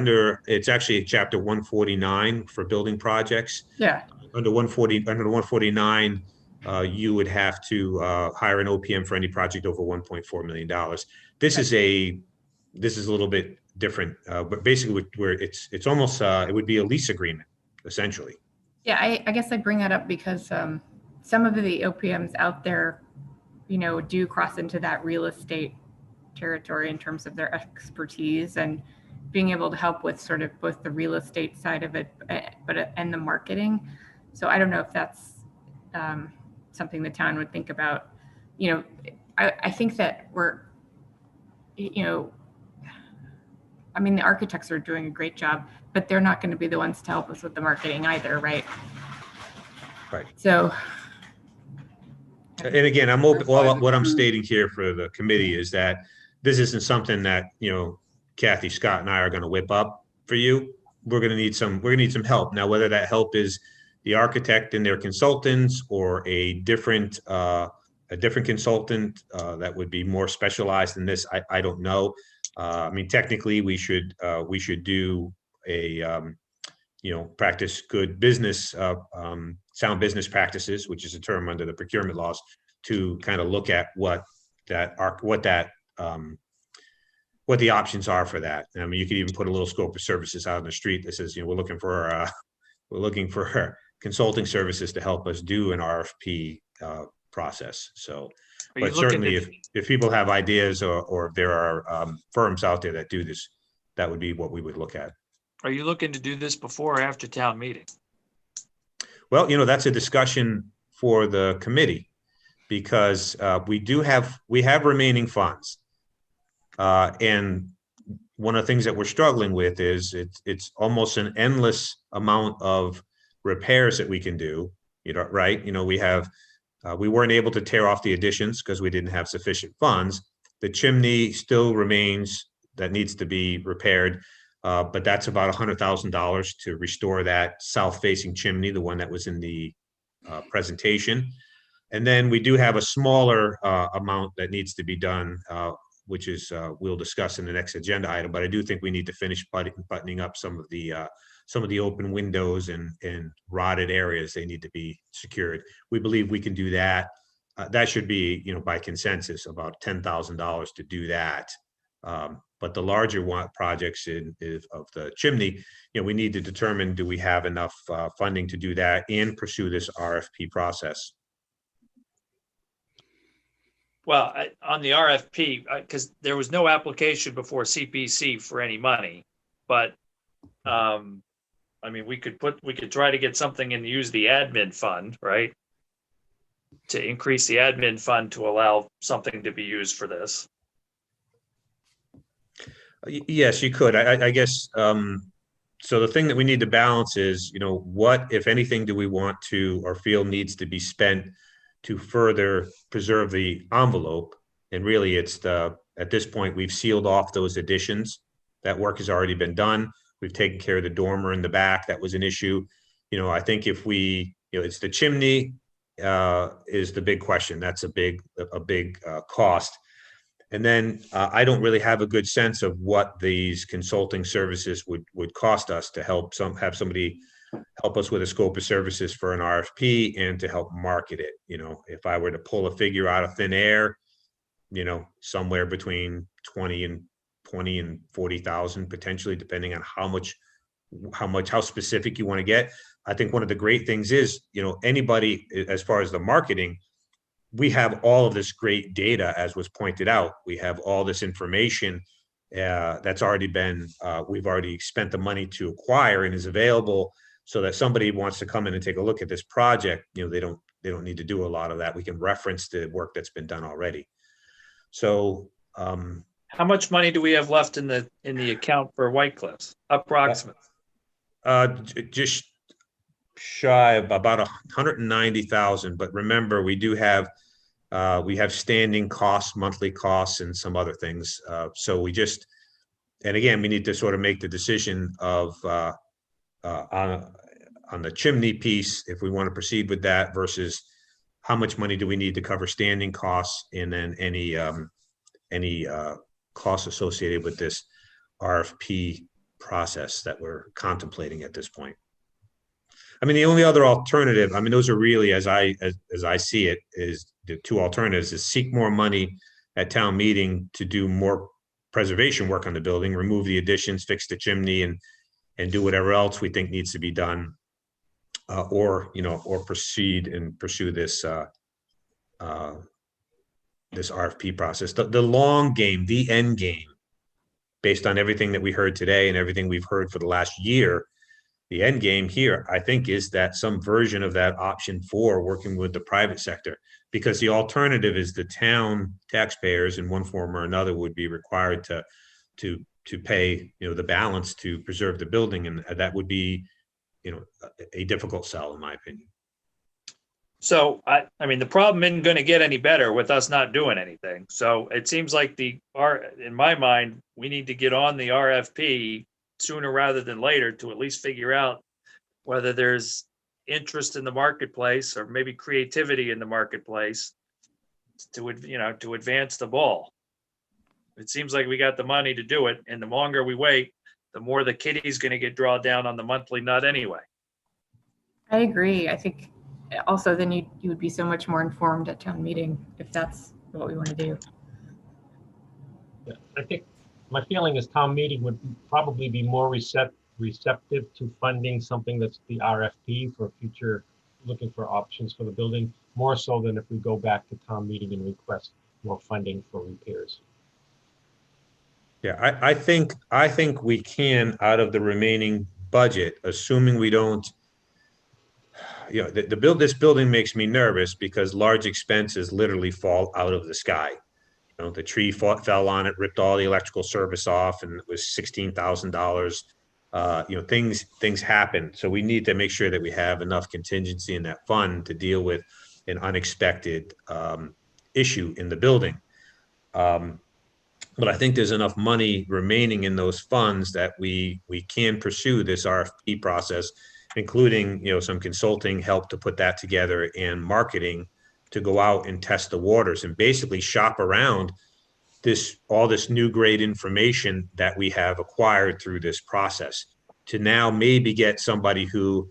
it's actually Chapter 149 for building projects. Yeah. Under 149, you would have to hire an OPM for any project over $1.4 million. This is a little bit different, but basically where it's almost it would be a lease agreement essentially. Yeah, I guess I bring that up because some of the OPMs out there, do cross into that real estate territory in terms of their expertise and being able to help with sort of both the real estate side of it, and the marketing. So I don't know if that's something the town would think about. I think that we're, I mean, the architects are doing a great job, but they're not going to be the ones to help us with the marketing either, right? Right. So. And again, I'm open, what I'm stating here for the committee is that this isn't something that, Kathy, Scott, and I are going to whip up for you. We're going to need some help. Now, whether that help is the architect and their consultants or a different consultant that would be more specialized in this, I don't know. I mean, technically, we should do a practice good business, sound business practices, which is a term under the procurement laws, to kind of look at what the options are for that. I mean, you could even put a little scope of services out on the street that says, we're looking for consulting services to help us do an RFP process. So, but certainly if people have ideas or if there are firms out there that do this, that would be what we would look at. Are you looking to do this before or after town meeting? Well, that's a discussion for the committee, because we have remaining funds. And one of the things that we're struggling with is it's almost an endless amount of repairs that we can do, right? We weren't able to tear off the additions because we didn't have sufficient funds. The chimney still remains, that needs to be repaired. But that's about $100,000 to restore that south-facing chimney, the one that was in the presentation. And then we do have a smaller amount that needs to be done, which is we'll discuss in the next agenda item. But I do think we need to finish buttoning up some of the open windows and rotted areas. They need to be secured. We believe we can do that. That should be, by consensus, about $10,000 to do that. But the larger projects of the chimney, we need to determine, do we have enough funding to do that and pursue this RFP process? Well, on the RFP, because there was no application before CPC for any money, but I mean, we could try to get something and use the admin fund, right? To increase the admin fund to allow something to be used for this. Yes, you could. I guess, so the thing that we need to balance is, what, if anything, do we want to or feel needs to be spent to further preserve the envelope? And really, at this point, we've sealed off those additions. That work has already been done. We've taken care of the dormer in the back. That was an issue. I think if we, it's the chimney is the big question. That's a big cost. And then I don't really have a good sense of what these consulting services would cost us to have somebody help us with a scope of services for an RFP and to help market it. If I were to pull a figure out of thin air, somewhere between 20 and 40,000 potentially, depending on how specific you want to get. I think one of the great things is, anybody, as far as the marketing, we have all of this great data, as was pointed out. We have all this information that's already been, we've already spent the money to acquire and is available, so that somebody wants to come in and take a look at this project. They don't need to do a lot of that. We can reference the work that's been done already. So, how much money do we have left in the account for White Cliffs, approximately? Just shy of about 190,000. But remember, we have standing costs, monthly costs, and some other things. So and again, we need to sort of make the decision of on the chimney piece, if we want to proceed with that, versus how much money do we need to cover standing costs, and then any costs associated with this RFP process that we're contemplating at this point. I mean, the only other alternative, I mean, those are really, as I see it, is the two alternatives: is seek more money at town meeting to do more preservation work on the building, remove the additions, fix the chimney, and do whatever else we think needs to be done, or proceed and pursue this this RFP process. The long game, the end game, based on everything that we heard today and everything we've heard for the last year, the end game here, I think, is that some version of that option 4 working with the private sector, because the alternative is the town taxpayers in one form or another would be required to pay, the balance to preserve the building. And that would be, a difficult sell, in my opinion. So I mean, the problem isn't going to get any better with us not doing anything. So it seems like in my mind, we need to get on the RFP sooner rather than later to at least figure out whether there's interest in the marketplace or maybe creativity in the marketplace to advance the ball. It seems like we got the money to do it, and the longer we wait, the more the kitty's going to get drawn down on the monthly nut anyway. I agree. I think also then you would be so much more informed at town meeting if that's what we want to do. Yeah, I think my feeling is town meeting would probably be more receptive to funding something that's the RFP for future, looking for options for the building, more so than if we go back to town meeting and request more funding for repairs. Yeah, I think we can, out of the remaining budget, assuming we don't, this building makes me nervous because large expenses literally fall out of the sky. The tree fell on it, ripped all the electrical service off, and it was $16,000. Things happen. So we need to make sure that we have enough contingency in that fund to deal with an unexpected issue in the building. But I think there's enough money remaining in those funds that we can pursue this RFP process, including, some consulting help to put that together and marketing to go out and test the waters and basically shop around all this new great information that we have acquired through this process to now maybe get somebody who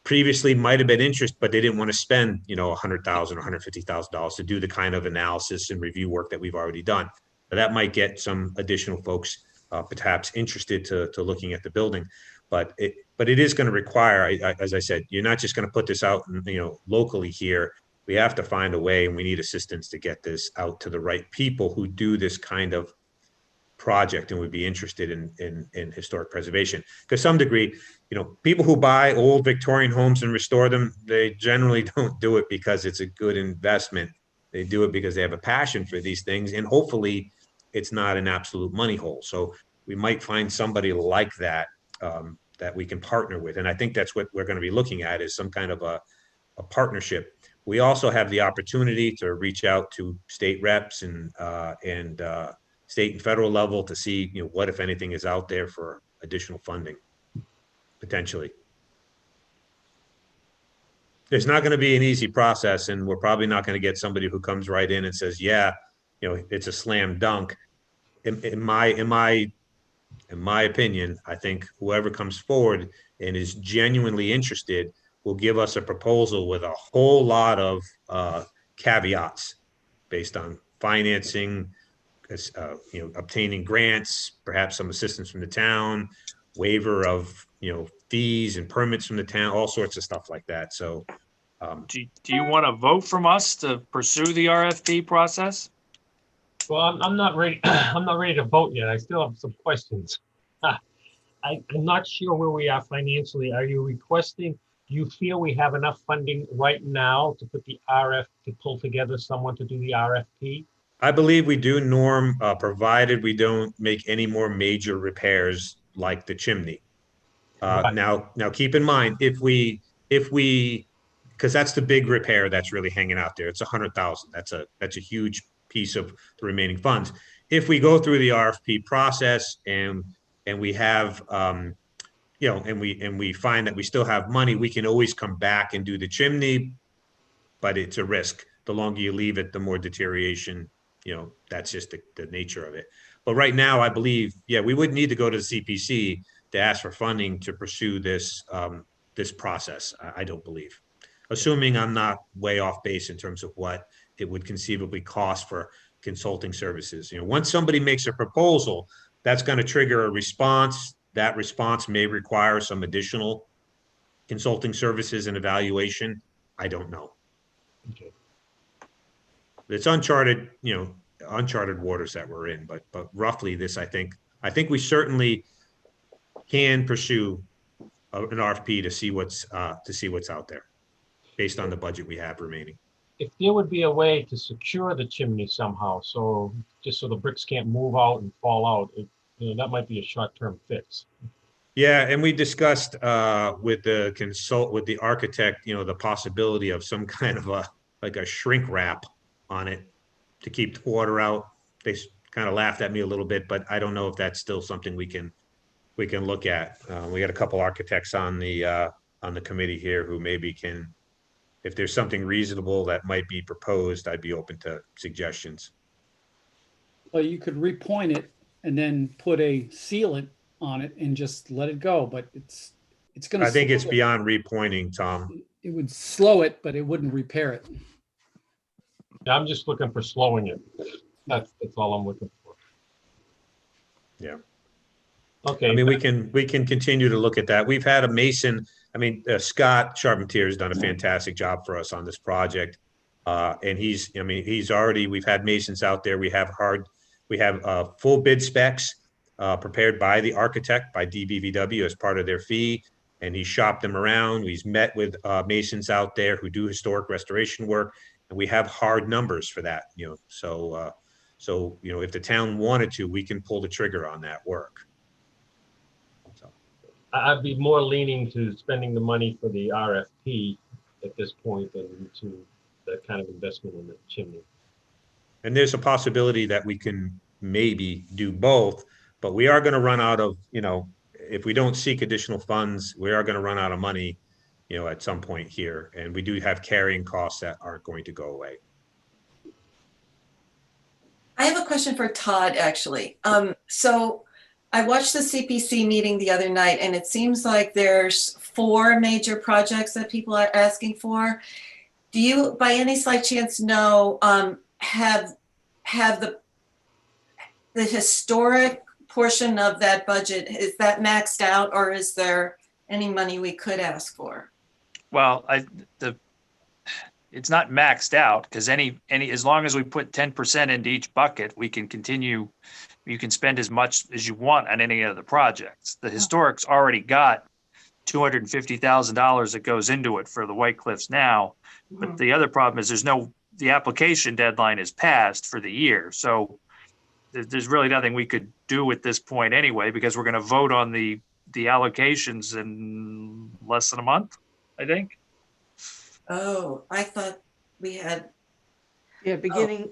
previously might have been interested, but they didn't want to spend, $100,000 or $150,000 to do the kind of analysis and review work that we've already done. But that might get some additional folks perhaps interested to looking at the building. But it is going to require, as I said, you're not just going to put this out, locally here. We have to find a way, and we need assistance to get this out to the right people who do this kind of project and would be interested in historic preservation. To some degree, people who buy old Victorian homes and restore them, they generally don't do it because it's a good investment. They do it because they have a passion for these things, and hopefully it's not an absolute money hole. So we might find somebody like that that we can partner with. And I think that's what we're going to be looking at, is some kind of a partnership. We also have the opportunity to reach out to state reps and state and federal level to see, what, if anything, is out there for additional funding, potentially. It's not going to be an easy process, and we're probably not going to get somebody who comes right in and says, yeah, it's a slam dunk. In my opinion, I think whoever comes forward and is genuinely interested will give us a proposal with a whole lot of caveats based on financing, obtaining grants, perhaps some assistance from the town, waiver of, fees and permits from the town, all sorts of stuff like that. So Do you want to vote from us to pursue the RFP process? Well, I'm not ready. I'm not ready to vote yet. I still have some questions. I'm not sure where we are financially. Are you requesting? Do you feel we have enough funding right now to put the to pull together someone to do the RFP? I believe we do, Norm, provided we don't make any more major repairs like the chimney. Right. Now keep in mind, if we, because that's the big repair that's really hanging out there. It's $100,000. That's a huge piece of the remaining funds. If we go through the RFP process and we have, and we find that we still have money, we can always come back and do the chimney, but it's a risk. The longer you leave it, the more deterioration, that's just the nature of it. But right now, I believe, we would need to go to the CPC to ask for funding to pursue this process. I don't believe, assuming I'm not way off base in terms of what it would conceivably cost for consulting services. Once somebody makes a proposal, that's going to trigger a response. That response may require some additional consulting services and evaluation, I don't know. Okay. It's uncharted, uncharted waters that we're in, but roughly this, I think we certainly can pursue an RFP to see what's out there based on the budget we have remaining. If there would be a way to secure the chimney somehow, so just so the bricks can't move out and fall out, that might be a short-term fix. Yeah, and we discussed with the architect, the possibility of some kind of a shrink wrap on it to keep the water out. They kind of laughed at me a little bit, but I don't know if that's still something we can look at. We got a couple architects on the committee here who maybe can, if there's something reasonable that might be proposed, I'd be open to suggestions. Well, you could repoint it and then put a sealant on it and just let it go, but it's going to. I think it's beyond repointing, Tom. It would slow it, but it wouldn't repair it. Yeah, I'm just looking for slowing it. That's all I'm looking for. Yeah. Okay. I mean, we can continue to look at that. We've had a mason. I mean, Scott Charpentier has done a fantastic job for us on this project, and we've had masons out there. We have full bid specs prepared by the architect, by DBVW as part of their fee, and he shopped them around. He's met with masons out there who do historic restoration work, and we have hard numbers for that. So if the town wanted to, we can pull the trigger on that work. I'd be more leaning to spending the money for the RFP at this point than to that kind of investment in the chimney. And there's a possibility that we can maybe do both, but we are going to run out of, if we don't seek additional funds, we are going to run out of money, at some point here. And we do have carrying costs that aren't going to go away. I have a question for Todd, actually. So I watched the CPC meeting the other night, and it seems like there's 4 major projects that people are asking for. Do you, by any slight chance, know, have the historic portion of that budget, is that maxed out, or is there any money we could ask for? Well, it's not maxed out, because as long as we put 10% into each bucket, we can continue. You can spend as much as you want on any of the projects. The historic's already got $250,000 that goes into it for the White Cliffs now. But the other problem is the application deadline is passed for the year. So there's really nothing we could do at this point anyway, because we're going to vote on the allocations in less than a month, I think. Oh, I thought we had. Yeah, beginning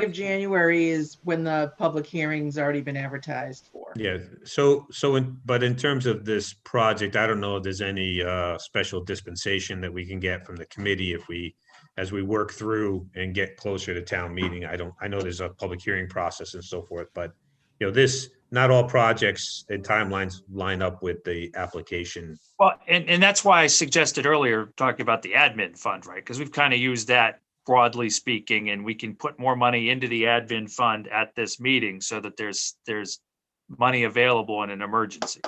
of January is when the public hearing's already been advertised for. Yeah. But in terms of this project, I don't know if there's any special dispensation that we can get from the committee as we work through and get closer to town meeting. I know there's a public hearing process and so forth, but not all projects and timelines line up with the application. Well, and that's why I suggested earlier talking about the admin fund, right? Because we've kind of used that broadly speaking, and we can put more money into the admin fund at this meeting so that there's money available in an emergency.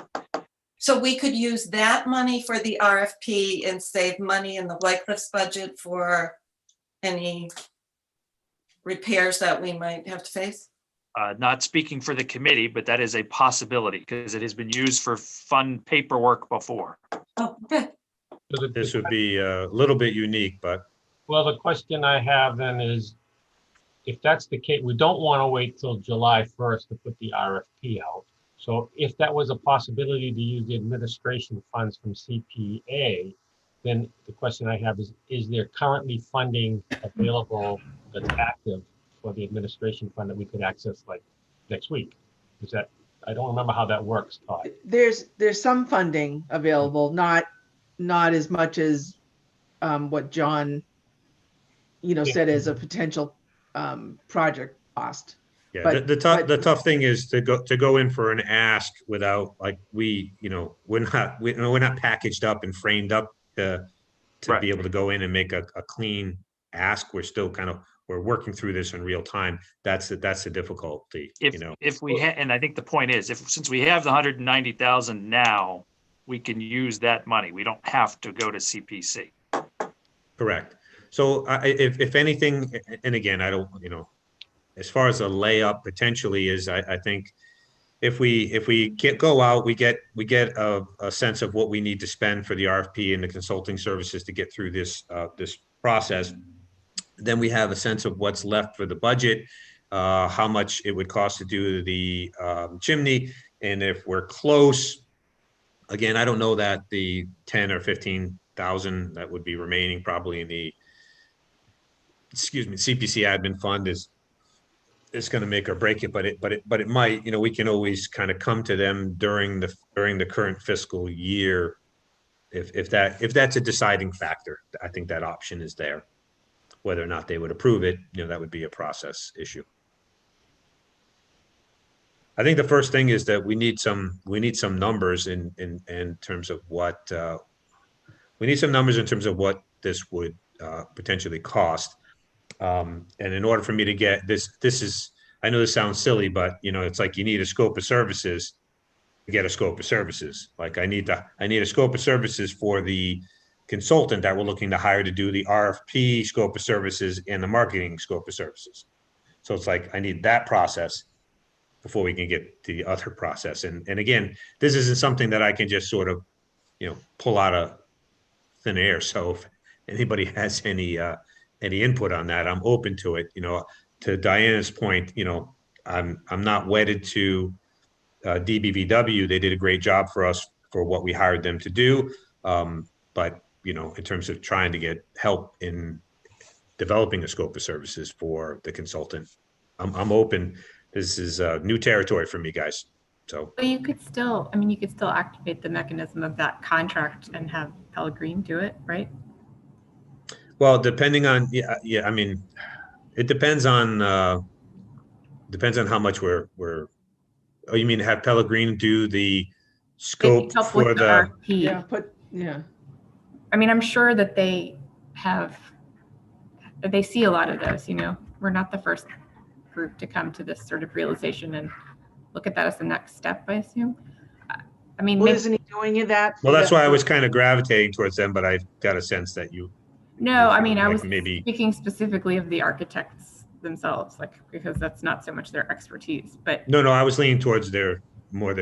So we could use that money for the RFP and save money in the White Cliffs budget for any repairs that we might have to face? Not speaking for the committee, but that is a possibility because it has been used for fund paperwork before. Oh, okay. This would be a little bit unique, but. Well, the question I have then is, if that's the case, we don't want to wait till July 1st to put the RFP out. So if that was a possibility to use the administration funds from CPA, then the question I have is there currently funding available that's active for the administration fund that we could access like next week? Is that, I don't remember how that works, Todd. There's some funding available, not as much as what John said as a potential project cost. Yeah, but the tough thing is to go in for an ask without, like, we're not packaged up and framed up to Right. be able to go in and make a clean ask. We're still we're working through this in real time. That's the difficulty. If we and I think the point is, since we have the 190,000 now, we can use that money. We don't have to go to CPC. Correct. So if anything, and again, I don't, as far as a layup potentially is, I think if we go out, we get a sense of what we need to spend for the RFP and the consulting services to get through this process. Then we have a sense of what's left for the budget, how much it would cost to do the chimney, and if we're close. Again, I don't know that the 10 or 15,000 that would be remaining probably in the CPC admin fund is going to make or break it, but it might. We can always kind of come to them during the current fiscal year if that's a deciding factor. I think that option is there. Whether or not they would approve it, that would be a process issue. I think the first thing is that we need some numbers in terms of what this would potentially cost. And in order for me to get this is, I know this sounds silly, but it's like you need a scope of services to get a scope of services. Like I need a scope of services for the consultant that we're looking to hire to do the RFP scope of services and the marketing scope of services. So it's like I need that process before we can get to the other process. And again, this isn't something that I can just sort of, pull out of thin air. So if anybody has any input on that, I'm open to it. To Diana's point, I'm not wedded to DBVW. They did a great job for us for what we hired them to do. But in terms of trying to get help in developing a scope of services for the consultant, I'm open. This is new territory for me, guys. So but you could still activate the mechanism of that contract and have Pellegrin do it, right? Well, depending on, yeah. I mean, it depends on how much we're. Oh, you mean have Pellegrin do the scope for the RFP. Yeah. I mean, I'm sure that they see a lot of those. We're not the first group to come to this sort of realization and look at that as the next step, I assume. I mean, Well, isn't he doing that? Well, that's why I was kind of gravitating towards them, but I got a sense that you. No, I mean, I was maybe speaking specifically of the architects themselves, because that's not so much their expertise, but. No, I was leaning towards their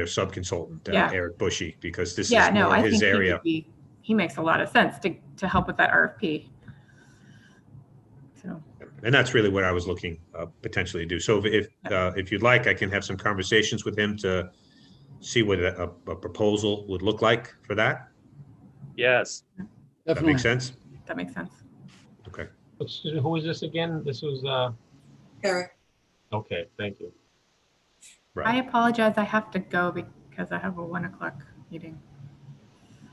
sub-consultant, Eric Bushy, because this is more his area. He makes a lot of sense to help with that RFP. So. And that's really what I was looking potentially to do. So if you'd like, I can have some conversations with him to see what a proposal would look like for that. Yes. That makes sense. That makes sense. Okay. Who is this again? This was Eric. Okay, thank you. Right. I apologize. I have to go because I have a 1 o'clock meeting.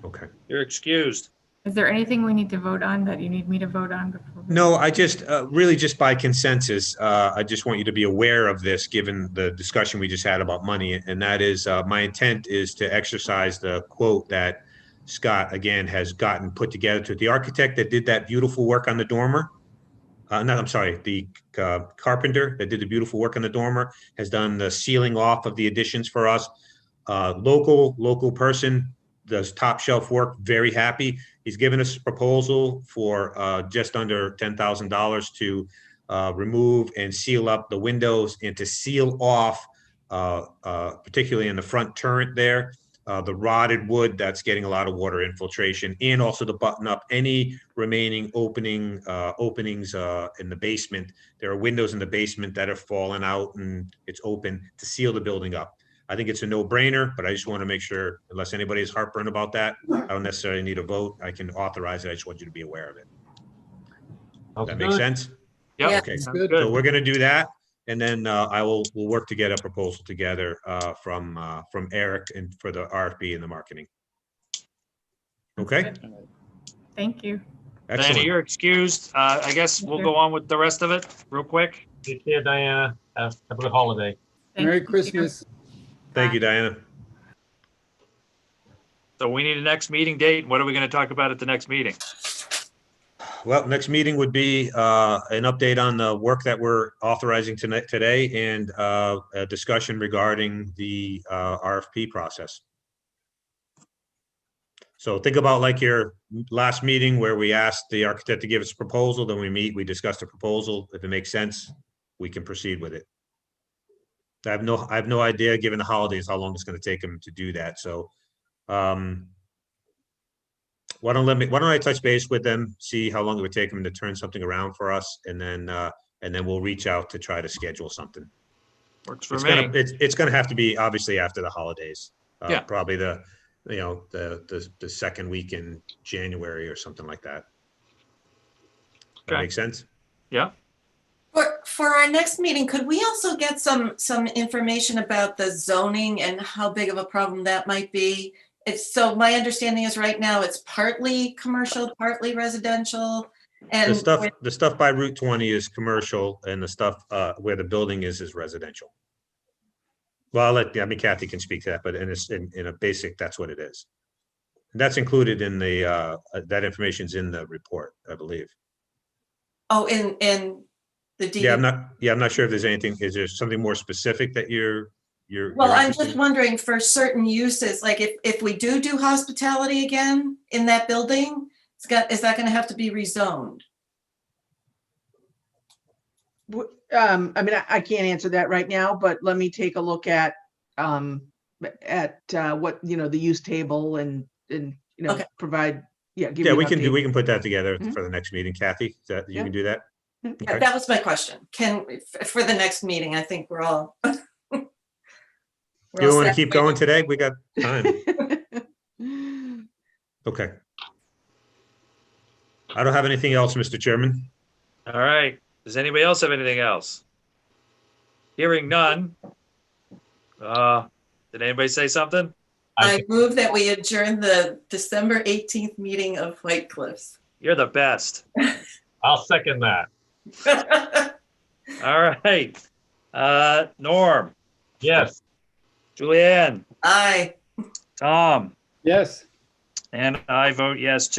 Okay. You're excused. Is there anything we need to vote on that you need me to vote on before? No, I just really just by consensus, I just want you to be aware of this, given the discussion we just had about money. And that is my intent is to exercise the quote that Scott, again, has gotten put together to the architect that did that beautiful work on the dormer. The carpenter that did the beautiful work on the dormer has done the sealing off of the additions for us. Local person does top shelf work, very happy. He's given us a proposal for just under $10,000 to remove and seal up the windows and to seal off, particularly in the front turret there, the rotted wood that's getting a lot of water infiltration, and also to button up any remaining openings in the basement. There are windows in the basement that have fallen out and it's open, to seal the building up. I think it's a no-brainer, but I just want to make sure, unless anybody is heartburn about that, I don't necessarily need a vote. I can authorize it. I just want you to be aware of it. That makes sense? Yep. Yeah. Okay. Good. So we're going to do that, and then we'll work to get a proposal together from Eric and for the RFP and the marketing. Okay. Thank you. Excellent. Diana, you're excused. I guess we'll go on with the rest of it real quick. Take care, Diana. Have a good holiday. Merry Christmas. Thank you, Diana. So we need a next meeting date. What are we going to talk about at the next meeting? Well, next meeting would be an update on the work that we're authorizing today and a discussion regarding the RFP process. So think about like your last meeting where we asked the architect to give us a proposal, then we meet, we discuss the proposal. If it makes sense, we can proceed with it. I have no idea, given the holidays, how long it's going to take them to do that. So, why don't I touch base with them, see how long it would take them to turn something around for us, and then we'll reach out to try to schedule something. Works for It's me. it's gonna have to be obviously after the holidays. Yeah. Probably the second week in January or something like that. That Okay. makes sense? Yeah. For our next meeting, could we also get some information about the zoning and how big of a problem that might be? So my understanding is right now it's partly commercial, partly residential. And The stuff by Route 20 is commercial, and the stuff where the building is residential. Well, Kathy can speak to that, but in a basic, that's what it is. And that's included in the that information's in the report, I believe. Oh, in the DD. I'm not sure if there's anything. Is there something more specific that you're Well, I'm interested just in? wondering for certain uses, like if we do hospitality again in that building, is that going to have to be rezoned? I mean, I can't answer that right now, but let me take a look at what, the use table and Okay. provide, give Yeah, you we an can update. We can put that together Mhm. for the next meeting. Kathy, you Yeah. can do that? Yeah, Okay. that was my question. For the next meeting, I think we're all. You want to keep going today? We got time. Okay. I don't have anything else, Mr. Chairman. All right. Does anybody else have anything else? Hearing none. Did anybody say something? I move that we adjourn the December 18th meeting of White Cliffs. You're the best. I'll second that. All right. Norm, Yes. Julianne, Aye. Tom, Yes. and I vote yes too.